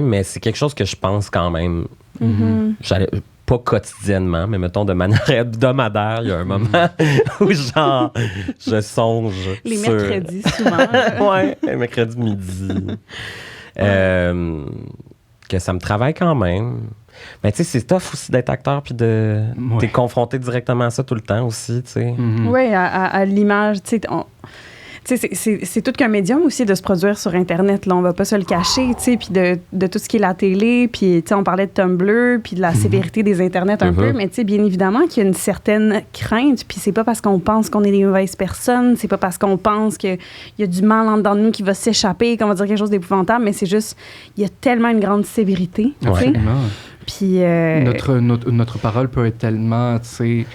Mais c'est quelque chose que je pense quand même. Pas quotidiennement, mais mettons de manière hebdomadaire, il y a un moment où, genre, je songe les mercredis, souvent. Ouais, les mercredis midi. Que ça me travaille quand même. Mais tu sais, c'est tough aussi d'être acteur puis t'es confronté directement à ça tout le temps aussi, tu sais. Oui, à l'image, tu sais, c'est tout qu'un médium aussi de se produire sur Internet. Là, on va pas se le cacher, tu sais, puis de tout ce qui est la télé, puis tu sais, on parlait de Tumblr, puis de la sévérité des Internets un peu, mais tu sais, bien évidemment qu'il y a une certaine crainte, puis c'est pas parce qu'on pense qu'on est des mauvaises personnes, c'est pas parce qu'on pense qu'il y a du mal en dedans de nous qui va s'échapper, qu'on va dire quelque chose d'épouvantable, mais c'est juste, il y a tellement une grande sévérité, tu sais. Puis... Notre parole peut être tellement, tu sais...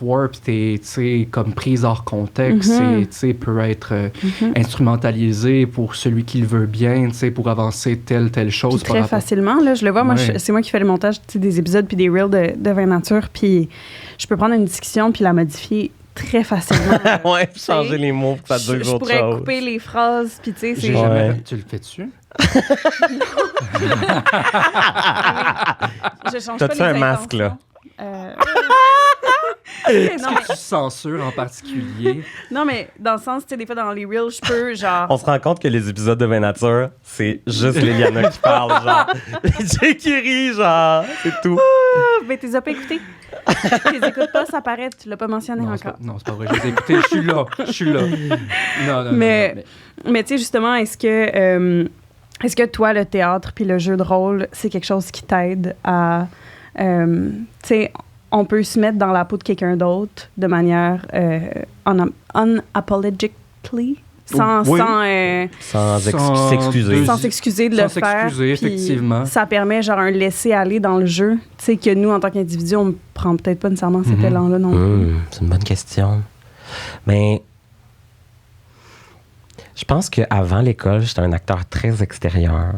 warped et, tu sais, comme prise hors contexte et, tu sais, peut être instrumentalisé pour celui qui le veut bien, tu sais, pour avancer telle chose. Puis très facilement, là, je le vois, moi, c'est moi qui fais le montage des épisodes puis des reels de Vin Nature, puis je peux prendre une discussion puis la modifier très facilement. Changer les mots pour que ça dure autre chose. Je pourrais couper les phrases, puis tu sais, c'est... Tu le fais-tu? Je change T'as-tu pas un les masque, intentions. là? Est-ce que tu censures en particulier? Non, mais dans le sens, tu sais, des fois, dans les reels, je peux, genre... On se rend compte que les épisodes de Vin Nature, c'est juste Liliana qui parle, genre. Jay qui rit, genre. C'est tout. Mais t'es pas écouté. Tu les écoutes pas, ça paraît, tu l'as pas mentionné encore. Non, c'est pas vrai, je les ai écoutés, je suis là. Non. Mais tu sais, justement, est-ce que toi, le théâtre puis le jeu de rôle, c'est quelque chose qui t'aide à... tu sais, on peut se mettre dans la peau de quelqu'un d'autre de manière unapologetically, sans s'excuser. Sans s'excuser de le faire. Effectivement. Ça permet genre un laisser-aller dans le jeu. Tu sais, que nous, en tant qu'individu, on ne prend peut-être pas nécessairement cet élan-là non plus. C'est une bonne question. Mais je pense qu'avant l'école, j'étais un acteur très extérieur.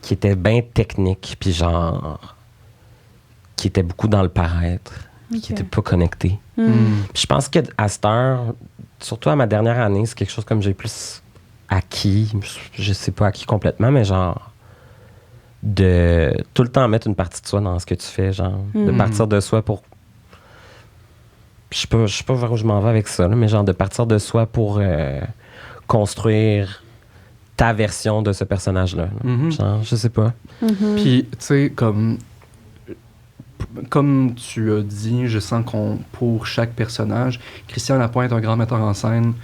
Qui était bien technique, puis genre... qui était beaucoup dans le paraître, qui était pas connecté. Puis je pense qu'à cette heure, surtout à ma dernière année, c'est quelque chose comme j'ai plus acquis, je sais pas acquis complètement, mais genre de tout le temps mettre une partie de soi dans ce que tu fais, genre de partir de soi pour... Je sais pas vers où je m'en vais avec ça, là, mais genre de partir de soi pour construire ta version de ce personnage-là. Genre, je sais pas. Puis, tu sais, comme tu as dit, je sens pour chaque personnage, Christian Lapointe, un grand metteur en scène,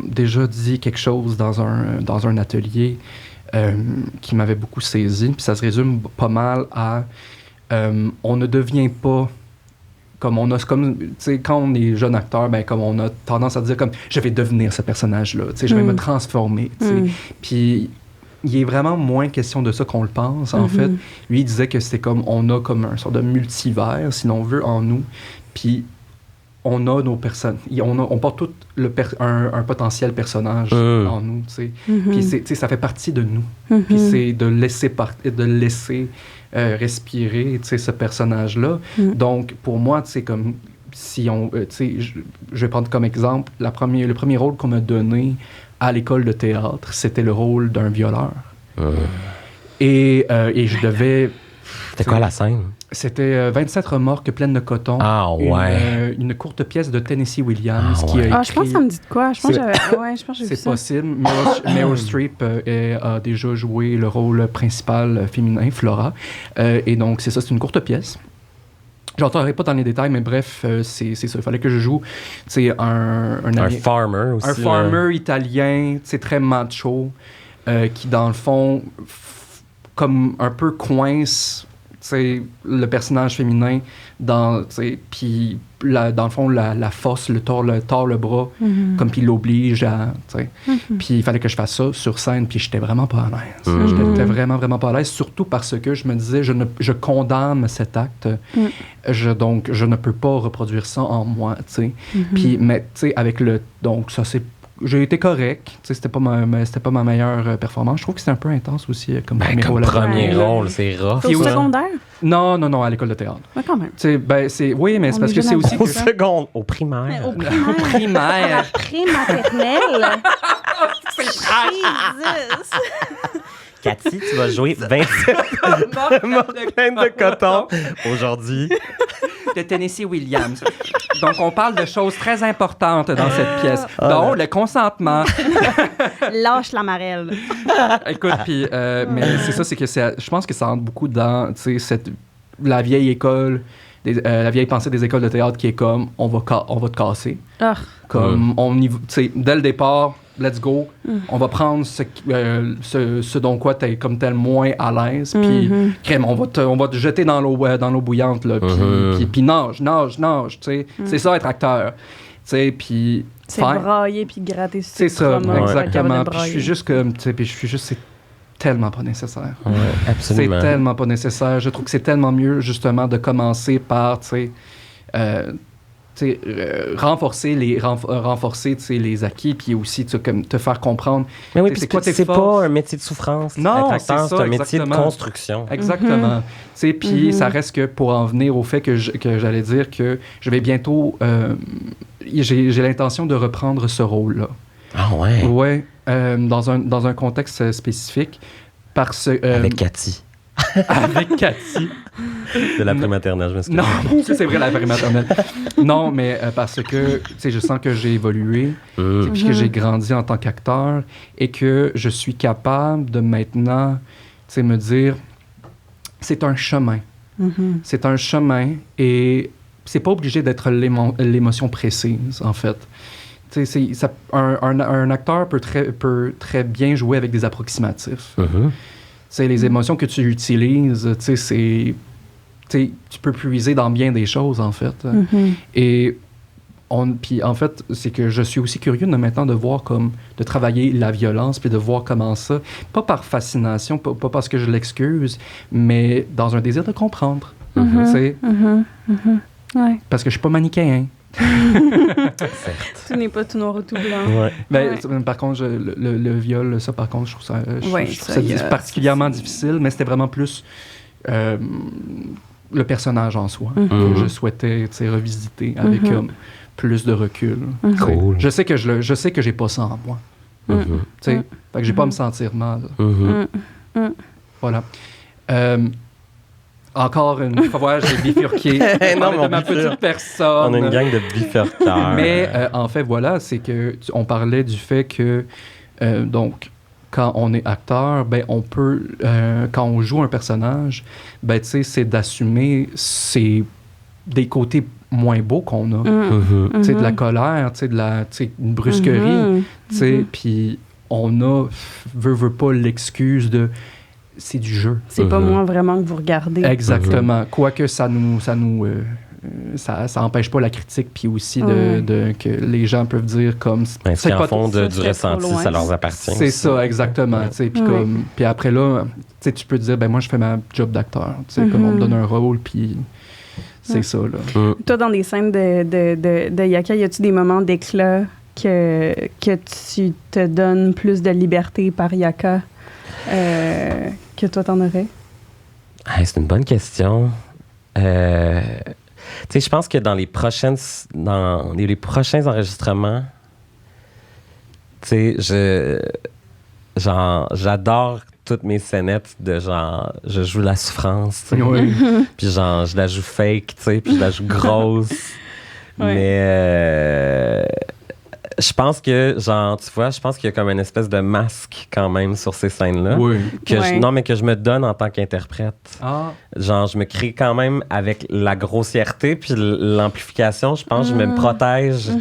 déjà dit quelque chose dans un atelier qui m'avait beaucoup saisi. Puis ça se résume pas mal à on ne devient pas quand on est jeune acteur, ben comme on a tendance à dire comme je vais devenir ce personnage-là, je vais me transformer. Puis il est vraiment moins question de ça qu'on le pense. En fait, lui il disait que c'était comme on a comme un sorte de multivers, si l'on veut, en nous. Puis on a nos personnes, on porte tout un potentiel personnage en nous, tu sais. Puis ça fait partie de nous. Puis c'est de laisser respirer, tu sais, ce personnage-là. Donc pour moi, tu sais, comme si on, tu sais, je vais prendre comme exemple le premier rôle qu'on m'a donné à l'école de théâtre, c'était le rôle d'un violeur. Et je devais. C'était quoi la scène? C'était 27 remorques pleines de coton. Ah, ouais. Une courte pièce de Tennessee Williams qui a écrit... je pense que ça me dit de quoi. Je pense que j'ai vu ça. C'est possible. Meryl Streep a déjà joué le rôle principal féminin, Flora. Et donc, c'est ça, c'est une courte pièce. J'entrerai pas dans les détails, mais bref, c'est ça. Il fallait que je joue un farmer aussi. Un farmer italien, très macho, qui, dans le fond, comme un peu coince le personnage féminin puis dans le fond la force le tord le bras comme puis l'oblige à puis il fallait que je fasse ça sur scène puis j'étais vraiment pas à l'aise. J'étais vraiment pas à l'aise, surtout parce que je me disais je condamne cet acte. Donc je ne peux pas reproduire ça en moi, puis mais avec donc ça c'est j'ai été correct. C'était pas ma meilleure performance. Je trouve que c'était un peu intense aussi comme premier rôle. Premier rôle, c'est rough. Au secondaire? Non, à l'école de théâtre. Ouais, quand même. Oui, mais c'est parce que c'est aussi... Au primaire. Au primaire. Pré-maternelle. C'est Jesus! Cathy, tu vas jouer 27 morceaux de coton aujourd'hui. De Tennessee Williams. Donc, on parle de choses très importantes dans cette pièce, dont le consentement. Lâche la marelle. Écoute, puis, mais c'est ça, c'est que je pense que ça rentre beaucoup dans, la vieille école, la vieille pensée des écoles de théâtre qui est comme, on va te casser. Comme, dès le départ, let's go, on va prendre ce dont quoi t'es comme tel moins à l'aise, puis crème, on va te jeter dans l'eau bouillante, là, puis nage, tu sais. C'est ça, être acteur. Tu sais, puis... C'est brailler puis gratter sur c'est ça, exactement. Puis je suis juste comme, c'est tellement pas nécessaire. Ouais, absolument. C'est tellement pas nécessaire. Je trouve que c'est tellement mieux, justement, de commencer par, renforcer les acquis, puis aussi comme te faire comprendre. Mais oui, c'est quoi c'est pas un métier de souffrance. Non, c'est un métier de construction. Exactement. Puis ça reste que pour en venir au fait que j'allais dire que je vais bientôt... j'ai l'intention de reprendre ce rôle-là. Ah ouais? Ouais, dans un contexte spécifique. Avec Cathy. Avec Cathy. De la prématernelle, je m'excuse. Non, c'est vrai, la prématernelle. Non, mais parce que, je sens que j'ai évolué, puis que j'ai grandi en tant qu'acteur, et que je suis capable de maintenant, me dire, c'est un chemin. C'est un chemin, et c'est pas obligé d'être l'émotion précise, en fait. Un acteur peut très bien jouer avec des approximatifs. Les émotions que tu utilises, tu peux puiser dans bien des choses, en fait. Et puis, en fait, c'est que je suis aussi curieux maintenant de voir de travailler la violence, puis de voir comment ça, pas par fascination, pas parce que je l'excuse, mais dans un désir de comprendre. Ouais. Parce que je suis pas manichéen. Tout n'est pas tout noir ou tout blanc. Par contre, le viol, ça, par contre, je trouve ça particulièrement difficile, mais c'était vraiment plus le personnage en soi que je souhaitais revisiter avec plus de recul. Cool. Je sais que j'ai pas ça en moi. Fait que j'ai pas à me sentir mal. Voilà. Encore une fois, j'ai bifurqué de ma petite personne. On a une gang de bifurqueurs. Mais en fait, voilà, c'est que on parlait du fait que donc quand on est acteur, on peut quand on joue un personnage, c'est d'assumer ses des côtés moins beaux qu'on a. Tu sais, de la colère, tu sais, une brusquerie, tu sais, puis on a, veut pas l'excuse de... C'est du jeu. C'est pas moi vraiment que vous regardez. Exactement. Quoique ça empêche pas la critique, puis aussi que les gens peuvent dire comme... C'est qu'en fond du ressenti, ça leur appartient. C'est ça, exactement. Puis après là, tu peux te dire, ben moi, je fais ma job d'acteur. Comme on me donne un rôle, puis c'est ça. Là. Toi, dans des scènes de Yaka, y a-tu des moments d'éclat que tu te donnes plus de liberté par Yaka que toi, t'en aurais? C'est une bonne question. Tu sais, je pense que dans les prochains enregistrements, tu sais, j'adore toutes mes scénettes de genre, je joue la souffrance, tu sais. Puis genre, je la joue fake, tu sais, puis je la joue grosse. Mais je pense que, genre, tu vois, je pense qu'il y a comme une espèce de masque quand même sur ces scènes-là. Que je me donne en tant qu'interprète. Genre, je me crée quand même avec la grossièreté puis l'amplification, je pense, je me protège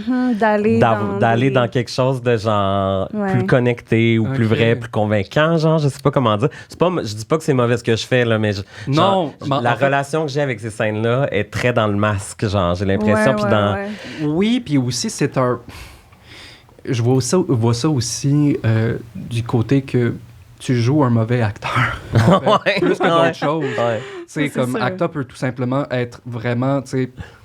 d'aller dans quelque chose de genre plus connecté ou plus vrai, plus convaincant, genre, je sais pas comment dire. Je dis pas que c'est mauvais ce que je fais, là, mais la relation que j'ai avec ces scènes-là est très dans le masque, genre, j'ai l'impression. Oui, puis aussi, c'est un... Je vois ça aussi du côté que tu joues un mauvais acteur. Plus que d'autres choses. C'est comme sûr. Acteur peut tout simplement être vraiment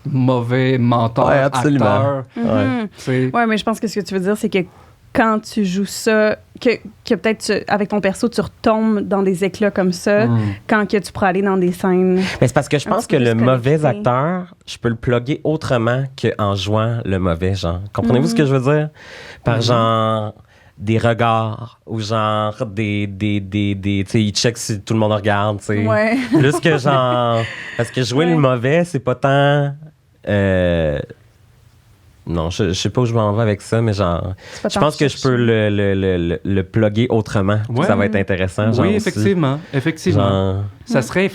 mauvais mentor, acteur. Oui, mais je pense que ce que tu veux dire, c'est que quand tu joues ça, que peut-être avec ton perso, tu retombes dans des éclats comme ça, quand que tu pourras aller dans des scènes... Mais c'est parce que je pense que le mauvais acteur, je peux le plugger autrement qu'en jouant le mauvais, genre. Comprenez-vous ce que je veux dire? Par genre des regards ou genre des tu sais, il check si tout le monde regarde, tu sais. Plus que genre... Parce que jouer le mauvais, c'est pas tant... Non, je sais pas où je m'en vais avec ça, mais genre, je pense que je peux le plugger autrement. Ça va être intéressant. Genre, oui, effectivement. Genre... Ça serait,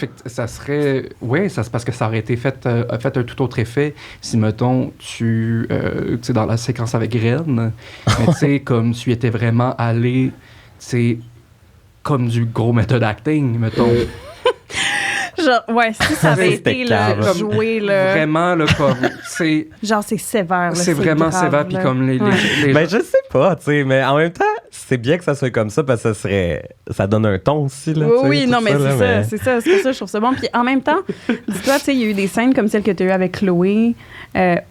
oui, c'est parce que ça aurait été fait un tout autre effet si, mettons, tu sais, dans la séquence avec Ren, mais tu sais, comme tu étais vraiment allé, tu sais, comme du gros méthode acting, mettons. Genre, si ça avait été joué, là... Vraiment, là, comme, c'est... Genre, c'est sévère, là, c'est vraiment grave, sévère, puis comme les ben, je sais pas, tu sais, mais en même temps, c'est bien que ça soit comme ça, parce que ça donne un ton aussi, là. Oui, non, mais c'est ça, je trouve ça bon. Puis en même temps, dis-toi, tu sais, il y a eu des scènes comme celle que tu as eue avec Chloé,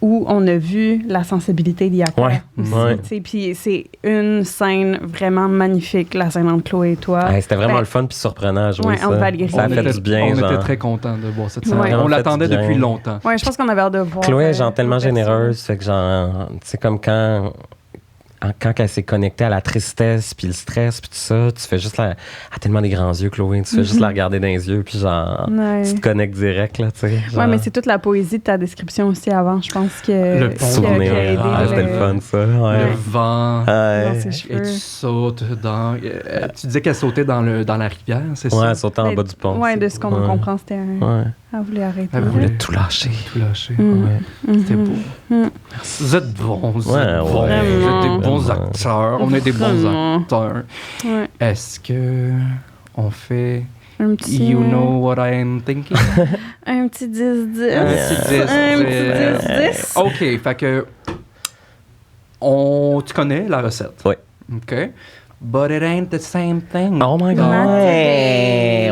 où on a vu la sensibilité d'Yaka aussi, tu sais, puis c'est une scène vraiment magnifique, la scène entre Chloé et toi. C'était vraiment le fun puis surprenant à jouer ça. Ça a fait du bien, on genre. était très contents de voir cette scène. On l'attendait depuis longtemps. Oui, je pense qu'on avait hâte de voir. Chloé est genre tellement généreuse, fait que genre, c'est comme quand elle s'est connectée à la tristesse puis le stress puis tout ça, tu fais juste elle a tellement des grands yeux, Chloé, tu fais juste la regarder dans les yeux puis genre tu te connectes direct, là, tu sais. Ouais, mais c'est toute la poésie de ta description aussi avant, je pense que le souvenir, c'était le fun, ça. Le vent, dans ses cheveux. Et tu sautes dans... tu disais qu'elle sautait dans la rivière, c'est ça? Ouais, elle sautait en bas du pont. Ouais, de ce qu'on comprend, c'était elle voulait arrêter. Elle voulait tout lâcher. C'était beau. Merci. Vous êtes bons, vous êtes des bons acteurs. On est des bons acteurs. Est-ce que on fait un petit... You know what I am thinking? Un petit 10-10. Un petit 10-10. OK, fait que tu connais la recette. Oui. OK. But it ain't the same thing. Oh my God.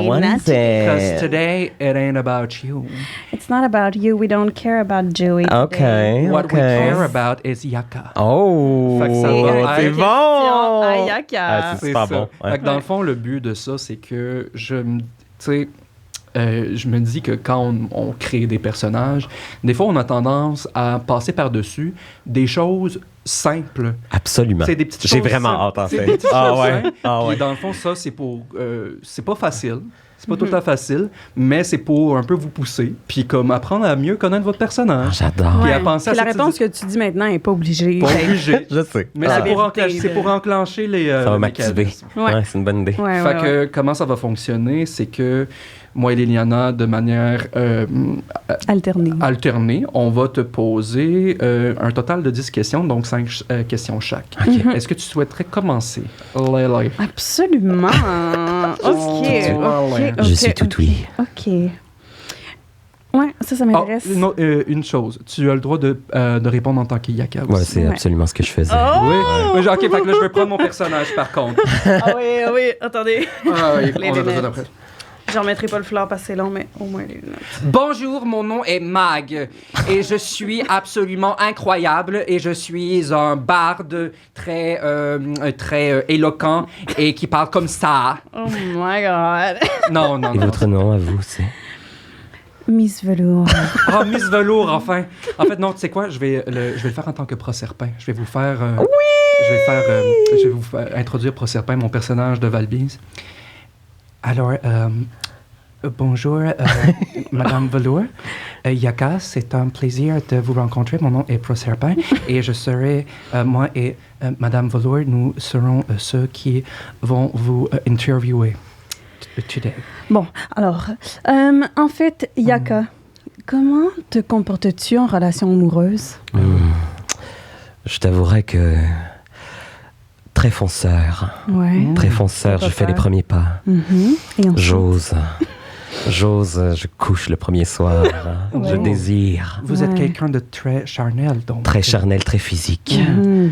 What is it? Because today, it ain't about you. It's not about you. We don't care about Joey today. What we care about is Yaka. Oh! Fait que ça va c'est bon! À Yaka. C'est super bon. Fait que dans le fond, le but de ça, c'est que je me dis que quand on crée des personnages, des fois, on a tendance à passer par-dessus des choses simples. Absolument. C'est des petites J'ai choses vraiment hâte, en fait. Des petites choses simples. Ah ouais. Et dans le fond, ça, c'est pour... c'est pas facile. C'est pas tout le temps facile, mais c'est pour un peu vous pousser, puis comme apprendre à mieux connaître votre personnage. J'adore. Puis à penser à la réponse que tu dis maintenant n'est pas obligée. Pas obligé. Je sais. Mais c'est pour enclencher les... ça va m'activer. Ouais, c'est une bonne idée. Fait que comment ça va fonctionner, c'est que moi et Liliana, de manière alternée, on va te poser un total de 10 questions, donc 5 questions chaque. Okay. Est-ce que tu souhaiterais commencer, Lily? Absolument. OK. Je suis tout oui. OK. Ouais, ça m'intéresse. Une chose, tu as le droit de répondre en tant qu'Yaka aussi. Ouais, c'est absolument ce que je faisais. Oh! Oui. OK, fait que là, je vais prendre mon personnage, par contre. Oui, attendez. On a besoin d'après. J'en remettrai pas le fleur parce que c'est long, mais au moins les lunettes. Bonjour, mon nom est Mag et je suis absolument incroyable et je suis un barde très éloquent et qui parle comme ça. Oh my God. Non. Et votre nom à vous, c'est? Miss Velours. Ah, Miss Velours, enfin. En fait, non, tu sais quoi? Je vais le faire en tant que Proserpin. Je vais vous faire... Je vais vous faire introduire Proserpin, mon personnage de Valbise. Alors, bonjour, Madame Velours. Yaka, c'est un plaisir de vous rencontrer. Mon nom est Proserpin et je serai, moi et Madame Velours, nous serons ceux qui vont vous interviewer today. Bon, alors, en fait, Yaka, comment te comportes-tu en relation amoureuse? Je t'avouerai que... Très fonceur. Ouais. Très fonceur, je fais les premiers pas. Et J'ose, je couche le premier soir. Je désire. Vous êtes quelqu'un de très charnel, donc. Très charnel, très physique.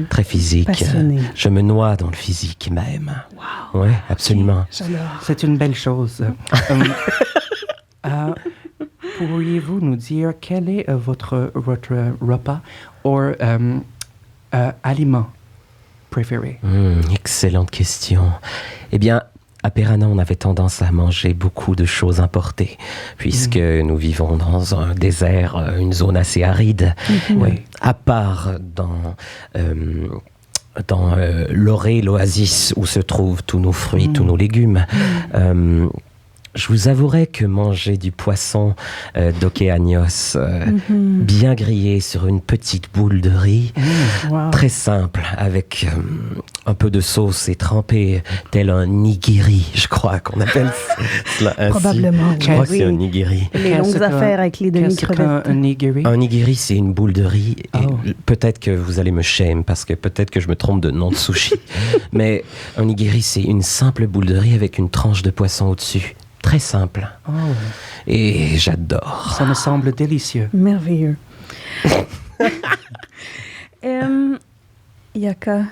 Très physique. Passionné. Je me noie dans le physique même. Wow. Oui, absolument. J'adore. C'est une belle chose. Pourriez-vous nous dire quel est votre repas ou aliment préféré? Excellente question. Eh bien, à Perana, on avait tendance à manger beaucoup de choses importées, puisque nous vivons dans un désert, une zone assez aride. Oui. À part dans l'Orée, l'oasis, où se trouvent tous nos fruits, tous nos légumes. Je vous avouerai que manger du poisson d'Océanios, bien grillé sur une petite boule de riz, très simple, avec un peu de sauce et trempé, tel un nigiri, je crois qu'on appelle cela ainsi. Probablement, Je crois que c'est un nigiri. Les longues affaires avec les demi-crevettes. Un nigiri? Un nigiri, c'est une boule de riz. Et peut-être que vous allez me shame, parce que peut-être que je me trompe de nom de sushi. Mais un nigiri, c'est une simple boule de riz avec une tranche de poisson au-dessus. Très simple. Et j'adore. Ça me semble délicieux. Merveilleux. Yaka,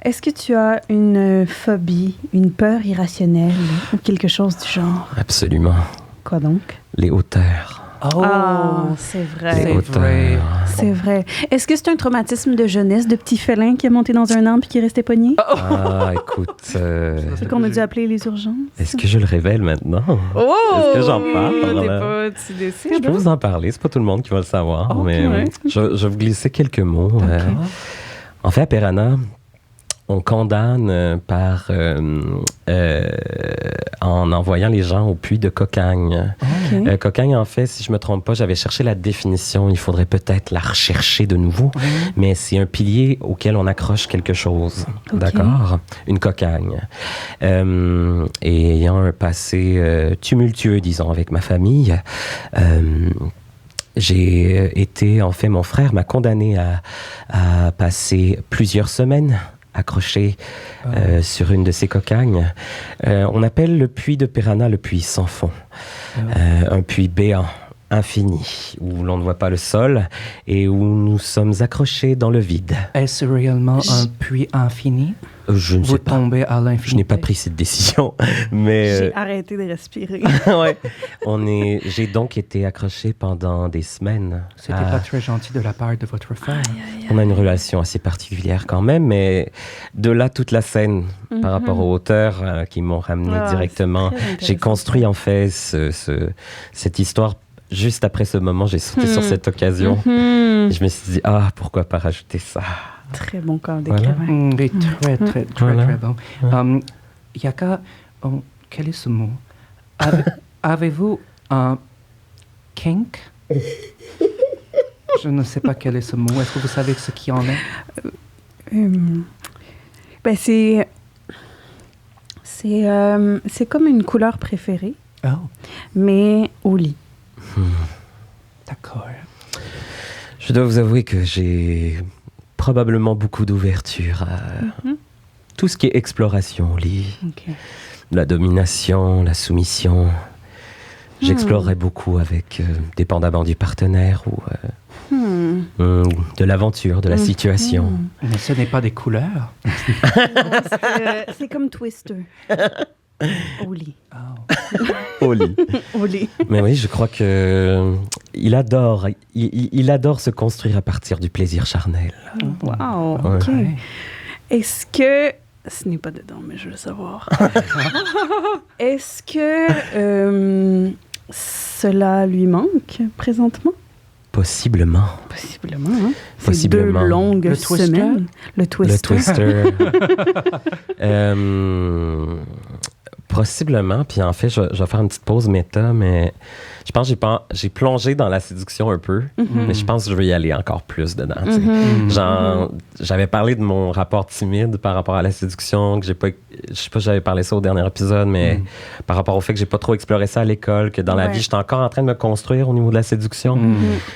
est-ce que tu as une phobie, une peur irrationnelle ou quelque chose du genre? Absolument. Quoi donc? Les hauteurs. C'est vrai. Les hauteurs. C'est vrai. Est-ce que c'est un traumatisme de jeunesse, de petit félin qui est monté dans un arbre et qui est resté pogné? Écoute... C'est qu'on a dû appeler les urgences? Est-ce que je le révèle maintenant? Est-ce que j'en parle? Je peux vous en parler, c'est pas tout le monde qui va le savoir, mais je vais vous glisser quelques mots. En fait, à Perana, on condamne en envoyant les gens au puits de Cocagne. Cocagne, en fait, si je me trompe pas, j'avais cherché la définition. Il faudrait peut-être la rechercher de nouveau. Mais c'est un pilier auquel on accroche quelque chose. D'accord? Une cocagne. Et ayant un passé tumultueux, disons, avec ma famille, j'ai été, en fait, mon frère m'a condamné à passer plusieurs semaines accroché sur une de ces cocagnes. On appelle le puits de Perana le puits sans fond. Un puits béant, infini, où l'on ne voit pas le sol et où nous sommes accrochés dans le vide. Est-ce réellement un puits infini? Je ne sais pas. Vous tombez à l'infini? Je n'ai pas pris cette décision, mais... J'ai arrêté de respirer. J'ai donc été accroché pendant des semaines. C'était pas très gentil de la part de votre frère. On a une relation assez particulière quand même, mais de là, toute la scène par rapport aux hauteurs qui m'ont ramené directement. J'ai construit en fait cette histoire. Juste après ce moment, j'ai sauté sur cette occasion. Et je me suis dit, pourquoi pas rajouter ça? Très bon corps d'écrivain. Très bon. Yaka, quel est ce mot? Avez-vous un kink? Je ne sais pas quel est ce mot. Est-ce que vous savez ce qu'il en est? Ben c'est comme une couleur préférée, mais au lit. D'accord. Je dois vous avouer que j'ai probablement beaucoup d'ouverture à tout ce qui est exploration au lit. Okay. La domination, la soumission. J'explorerais beaucoup avec, dépendamment du partenaire ou de l'aventure, de la situation. Mais ce n'est pas des couleurs. C'est comme Twister. Au lit. Au lit. Au lit. Mais oui, je crois que il adore se construire à partir du plaisir charnel. Wow, OK. Est-ce que... Ce n'est pas dedans, mais je veux le savoir. Est-ce que cela lui manque présentement? Possiblement, hein? Possiblement. C'est 2 longues semaines. Le Twister. Possiblement. Puis en fait, je vais faire une petite pause méta, mais je pense que j'ai plongé dans la séduction un peu, mais je pense que je veux y aller encore plus dedans. Genre, j'avais parlé de mon rapport timide par rapport à la séduction, que j'ai pas, je sais pas si j'avais parlé ça au dernier épisode, mais par rapport au fait que j'ai pas trop exploré ça à l'école, que dans la vie, j'étais encore en train de me construire au niveau de la séduction.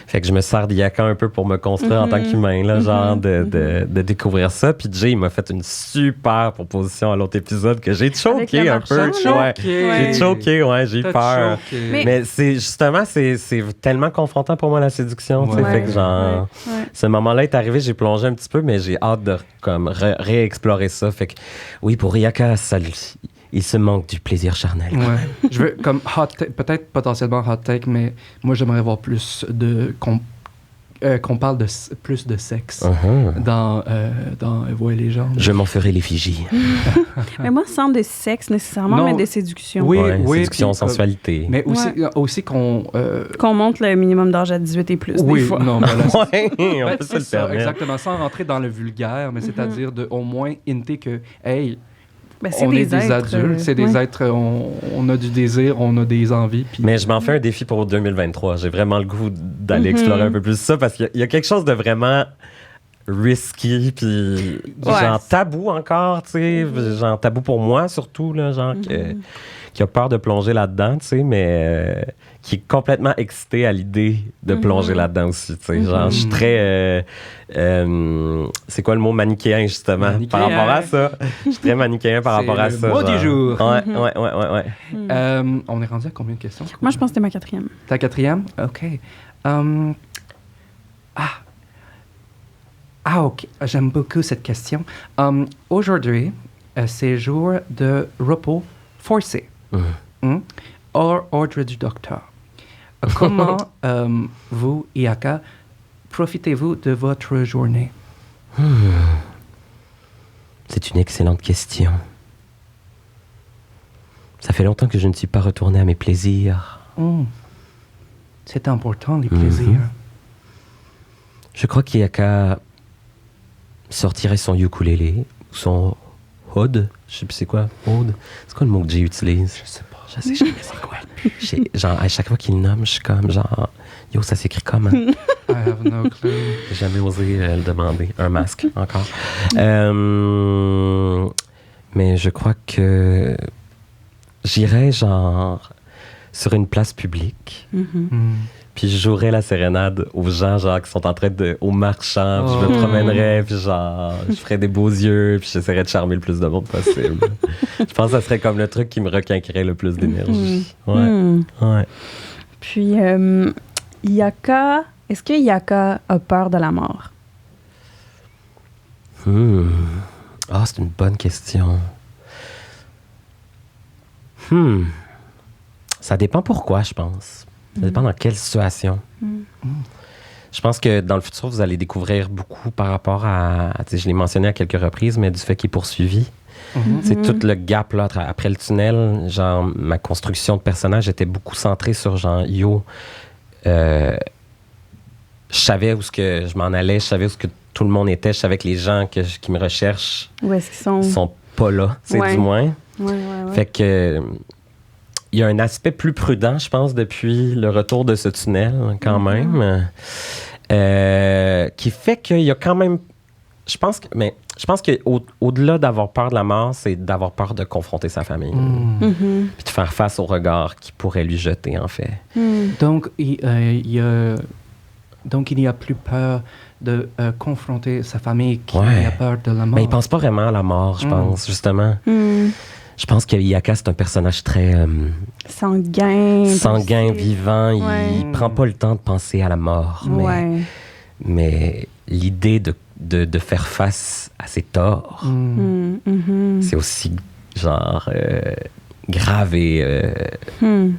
Fait que je me sers d'Iyaka un peu pour me construire en tant qu'humain, là, genre de découvrir ça. Puis Jay, il m'a fait une super proposition à l'autre épisode que j'ai choqué un peu. J'ai choqué, j'ai eu peur. Mais justement, c'est tellement confrontant pour moi, la séduction. Fait que genre, ce moment-là est arrivé, j'ai plongé un petit peu, mais j'ai hâte de comme réexplorer ça. Fait que oui, pour Iyaka, il se manque du plaisir charnel. Ouais. Je veux, comme peut-être potentiellement hot take, mais moi, j'aimerais voir plus de... qu'on parle de plus de sexe dans Voix et légende. Je m'en ferai l'effigie. Mais moi, sans de sexe nécessairement, mais de séduction. Oui, séduction, sensualité. Mais aussi qu'on... Qu'on monte le minimum d'âge à 18 et plus, des fois. Non, mais là, on peut se le permettre. Exactement, sans rentrer dans le vulgaire, mais c'est-à-dire de au moins hinter que, hey... on est des adultes, c'est des êtres, on a du désir, on a des envies. Puis... Mais je m'en fais un défi pour 2023. J'ai vraiment le goût d'aller explorer un peu plus ça parce qu'il y a quelque chose de vraiment risky, puis genre tabou encore, tu sais, genre tabou pour moi surtout, là, genre qui a peur de plonger là-dedans, tu sais, mais qui est complètement excité à l'idée de plonger là-dedans aussi, tu sais. Genre, je suis très... c'est quoi le mot manichéen, justement, par rapport à ça? Je suis très manichéen par rapport à ça. C'est le mot du jour. Ouais. On est rendu à combien de questions? Moi, je pense que c'était ma 4e. Ta 4e? OK. OK. J'aime beaucoup cette question. Aujourd'hui, c'est jour de repos forcé. Hors ordre du docteur. Comment vous, Iyaka, profitez-vous de votre journée? C'est une excellente question. Ça fait longtemps que je ne suis pas retourné à mes plaisirs. C'est important, les plaisirs. Je crois qu'Iyaka sortirait son ukulélé ou son oud. Je sais plus c'est quoi, oud. C'est quoi le mot que Jay utilise? Je sais pas. Je sais jamais c'est quoi. Genre, à chaque fois qu'il le nomme, je suis comme genre, yo, ça s'écrit comment? I have no clue. J'ai jamais osé le demander. Un masque, encore. Mais je crois que j'irais genre sur une place publique. Puis je jouerais la sérénade aux gens genre qui sont en train aux marchands, puis je me promènerais, puis genre je ferais des beaux yeux, puis j'essaierais de charmer le plus de monde possible. Je pense que ça serait comme le truc qui me requinquerait le plus d'énergie. Ouais. Puis Iyaka, est-ce que Iyaka a peur de la mort? C'est une bonne question. Ça dépend pourquoi, je pense. Ça dépend dans quelle situation. Je pense que dans le futur, vous allez découvrir beaucoup par rapport à... Je l'ai mentionné à quelques reprises, mais du fait qu'il est poursuivi. C'est tout le gap là, après le tunnel. Genre, ma construction de personnage était beaucoup centrée sur genre, je savais où que je m'en allais, je savais où que tout le monde était, je savais que les gens qui me recherchent où est-ce qu'ils sont pas là, du moins. Ouais. Fait que... il y a un aspect plus prudent, je pense, depuis le retour de ce tunnel, quand même, qui fait qu'il y a quand même... Je pense qu'au-delà d'avoir peur de la mort, c'est d'avoir peur de confronter sa famille. Puis de faire face au regard qu'il pourrait lui jeter, en fait. Donc, il n'y a plus peur de confronter sa famille qui a peur de la mort. Mais il pense pas vraiment à la mort, je pense, justement. Je pense que Yaka, c'est un personnage très... sanguin, vivant. Il prend pas le temps de penser à la mort. Mais l'idée de faire face à ses torts, c'est aussi, genre... grave et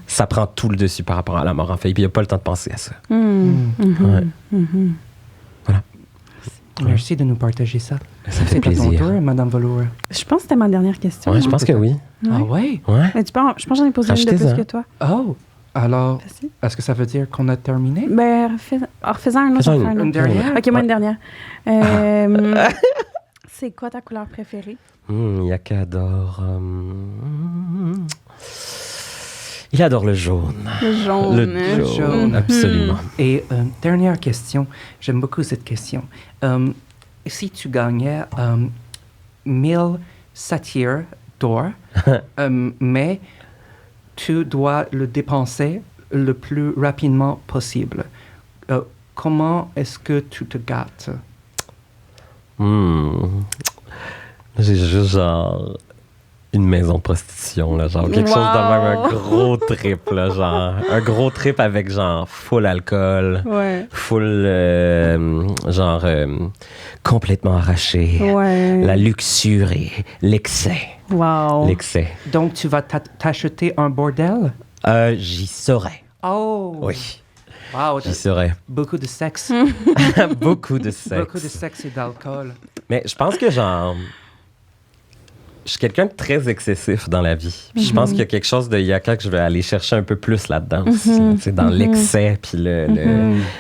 ça prend tout le dessus par rapport à la mort, en fait. Et puis, il n'y a pas le temps de penser à ça. Voilà. Merci de nous partager ça. Ça fait plaisir. C'est à ton tour, Madame Velour. Je pense que c'était ma dernière question. Ouais, je pense que oui. Ah ouais? Mais je pense que j'en ai posé une de plus que toi. Oh! Alors, est-ce que ça veut dire qu'on a terminé? Ben, refaisant un autre. Une dernière? OK, moi, une dernière. C'est quoi ta couleur préférée? Yaka adore... Il adore le jaune. Le jaune. Le jaune, absolument. Et dernière question, j'aime beaucoup cette question. Si tu gagnais 1000 satires d'or, mais tu dois le dépenser le plus rapidement possible, comment est-ce que tu te gâtes? J'ai juste genre une maison de prostitution, là, genre quelque chose de même, un gros trip, là, genre un gros trip avec genre full alcool, full genre complètement arraché, la luxure et l'excès. L'excès. Donc tu vas t'acheter un bordel? J'y serais. Oh. Oui. Wow, j'y serais. Beaucoup de sexe. Beaucoup de sexe. Beaucoup de sexe et d'alcool. Mais je pense que genre... Je suis quelqu'un de très excessif dans la vie. Puis je pense qu'il y a quelque chose de Yaka que je vais aller chercher un peu plus là-dedans aussi. Là, dans l'excès, puis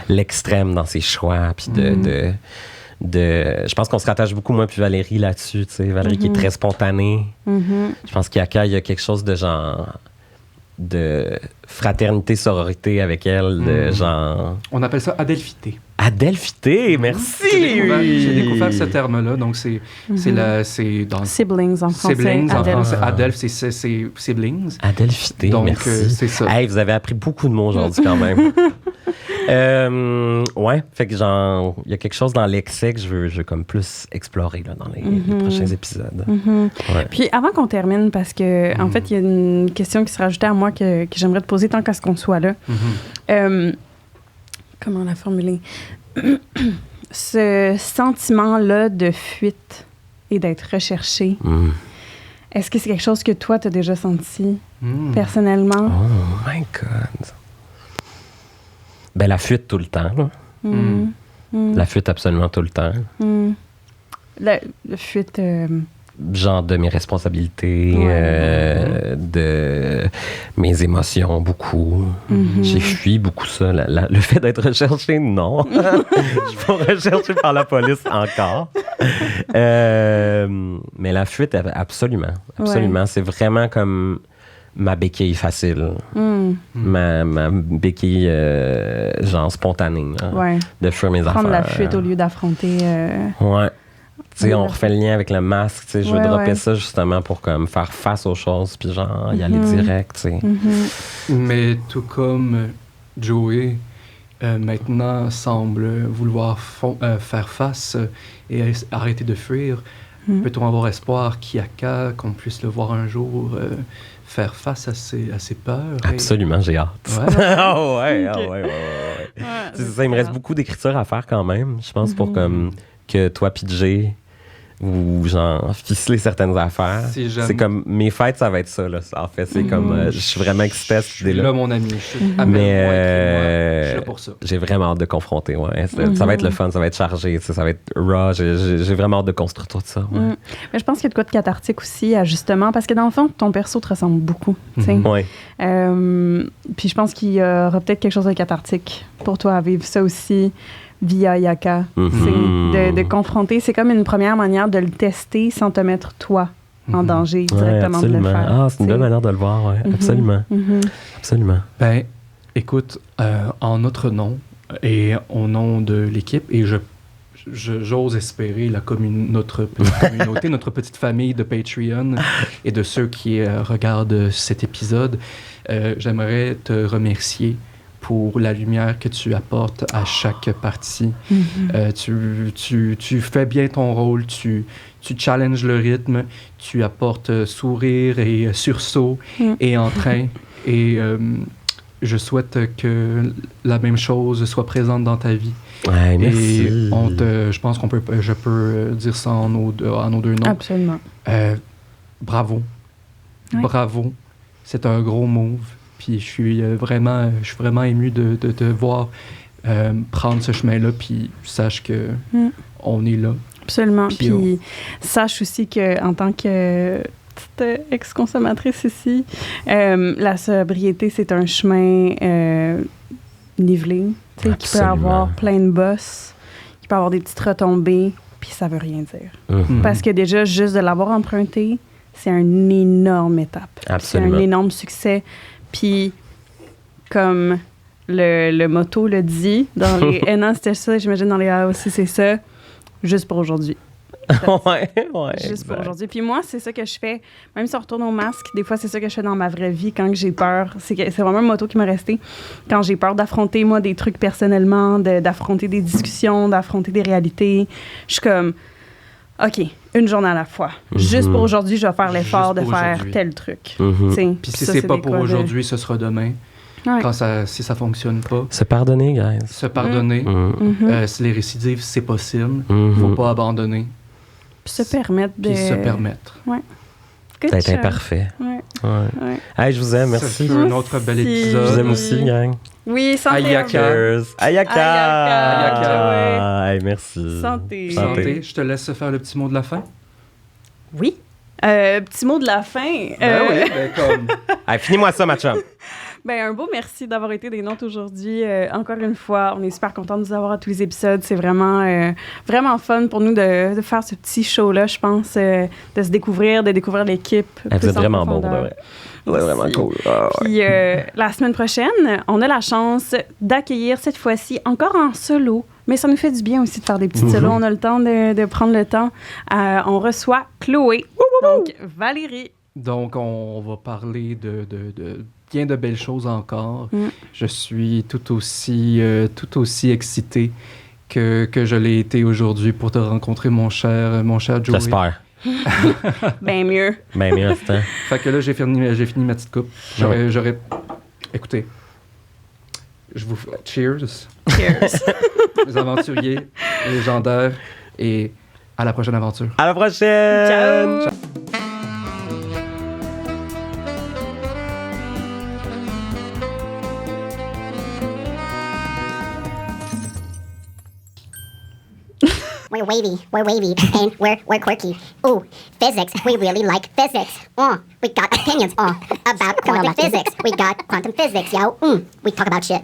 l'extrême dans ses choix. Puis je pense qu'on se rattache beaucoup, moi puis Valérie, là-dessus. Valérie qui est très spontanée. Je pense qu'Yaka, il y a quelque chose de genre... de fraternité, sororité avec elle, de genre... On appelle ça adelphité. Adelphité, merci! J'ai découvert ce terme-là, donc c'est dans... Siblings en français. Siblings en français. Adelph, c'est siblings. Adelphité, donc, merci. C'est ça. Hey, vous avez appris beaucoup de mots aujourd'hui quand même. Ouais, fait que genre, il y a quelque chose dans l'excès que je veux comme plus explorer là, dans les prochains épisodes. Puis avant qu'on termine, parce que en fait, il y a une question qui se rajoutait à moi que j'aimerais te poser tant qu'à ce qu'on soit là. Comment la formuler? Ce sentiment-là de fuite et d'être recherché, est-ce que c'est quelque chose que toi, tu as déjà senti personnellement? Oh my God! Ben, la fuite tout le temps, là. La fuite absolument tout le temps. La fuite... Genre de mes responsabilités, de mes émotions, beaucoup. J'ai fui beaucoup ça. Le fait d'être recherché, non. Je suis pas recherché par la police encore. Mais la fuite, absolument. Absolument. C'est vraiment comme ma béquille facile. Ma béquille, genre spontanée. De fuir mes affaires. Prendre la fuite au lieu d'affronter... Ouais. Tu sais, on refait le lien avec le masque, tu sais, je veux dropper ça justement pour comme faire face aux choses puis genre y aller direct, tu sais. Mais tout comme Joey maintenant semble vouloir faire face et arrêter de fuir, peut-on avoir espoir qu'Yaka, qu'on puisse le voir un jour faire face à ses peurs? Absolument, j'ai hâte. Ouais. C'est ça, il me reste beaucoup d'écriture à faire quand même, je pense, pour comme que toi pis Jay ou genre ficeler certaines affaires. C'est comme mes fêtes, ça va être ça là. En fait, c'est comme je suis vraiment excité à cette idée-là. Là, mon ami, mais je suis là pour ça. J'ai vraiment hâte de confronter. Ça va être le fun, ça va être chargé, ça va être raw. J'ai vraiment hâte de construire tout ça. Mais je pense qu'il y a de quoi de cathartique aussi, justement, parce que dans le fond, ton perso te ressemble beaucoup. Puis je pense qu'il y aura peut-être quelque chose de cathartique pour toi à vivre ça aussi. Via Yaka. C'est de confronter. C'est comme une première manière de le tester sans te mettre toi en danger directement de le faire. Ah, c'est une belle manière de le voir, oui. Absolument. Absolument. Ben, écoute, en notre nom et au nom de l'équipe, et j'ose espérer notre petite communauté, notre petite famille de Patreon et de ceux qui regardent cet épisode, j'aimerais te remercier pour la lumière que tu apportes à chaque partie. Tu fais bien ton rôle, tu challenges le rythme, tu apportes sourire et sursaut et entrain. Et je souhaite que la même chose soit présente dans ta vie. Ouais, merci. Et je pense je peux dire ça en nos deux noms. Absolument. Bravo. Ouais. Bravo. C'est un gros move. Puis je suis vraiment ému de te voir prendre ce chemin-là. Puis sache que on est là. Absolument. Puis sache aussi qu'en tant que petite ex-consommatrice ici, la sobriété, c'est un chemin nivelé, qui peut avoir plein de bosses, qui peut avoir des petites retombées, puis ça veut rien dire. Parce que déjà, juste de l'avoir emprunté, c'est une énorme étape. Absolument. C'est un énorme succès. Puis, comme le motto le dit, dans les NA, c'était ça, j'imagine dans les A aussi, c'est ça, juste pour aujourd'hui. ouais, juste pour aujourd'hui. Puis moi, c'est ça que je fais. Même si on retourne au masque, des fois, c'est ça que je fais dans ma vraie vie quand j'ai peur. C'est vraiment un motto qui m'est resté. Quand j'ai peur d'affronter, moi, des trucs personnellement, d'affronter des discussions, d'affronter des réalités, je suis comme, OK, une journée à la fois. Juste pour aujourd'hui, je vais faire l'effort de faire tel truc. Puis si c'est pas pour aujourd'hui, ce sera demain. Ouais. Si ça fonctionne pas. Se pardonner, guys. Se pardonner. Si les récidives, c'est possible. Faut pas abandonner. Puis se permettre de... Puis se permettre. Ouais. D'être imparfait. Ouais. Hey, je vous aime, merci. C'est un autre bel épisode. Je vous aime aussi, gang. Oui, santé. Ayaka. Ayaka. Hey, merci. Santé. Je te laisse faire le petit mot de la fin. Oui. Petit mot de la fin. Oui, comme... Hey, finis-moi ça, ma chum. Un beau merci d'avoir été des nôtres aujourd'hui. Encore une fois, on est super contents de vous avoir à tous les épisodes. C'est vraiment, vraiment fun pour nous de faire ce petit show-là, je pense, de se découvrir, de découvrir l'équipe. Vous êtes vraiment bon, de vrai. C'est vraiment cool. Puis la semaine prochaine, on a la chance d'accueillir cette fois-ci encore en solo. Mais ça nous fait du bien aussi de faire des petits solos. On a le temps de prendre le temps. On reçoit Chloé, donc Valérie. Donc, on va parler de bien de belles choses encore. Je suis tout aussi excité que je l'ai été aujourd'hui pour te rencontrer, mon cher Joey. J'espère. Ben mieux. C'est ça. Fait que là, j'ai fini ma petite coupe. Écoutez, je vous... Cheers. Les aventuriers légendaires et à la prochaine aventure. À la prochaine! Ciao! We're wavy, and we're quirky. Ooh, physics, we really like physics. We got opinions about quantum physics. We got quantum physics, yo. We talk about shit.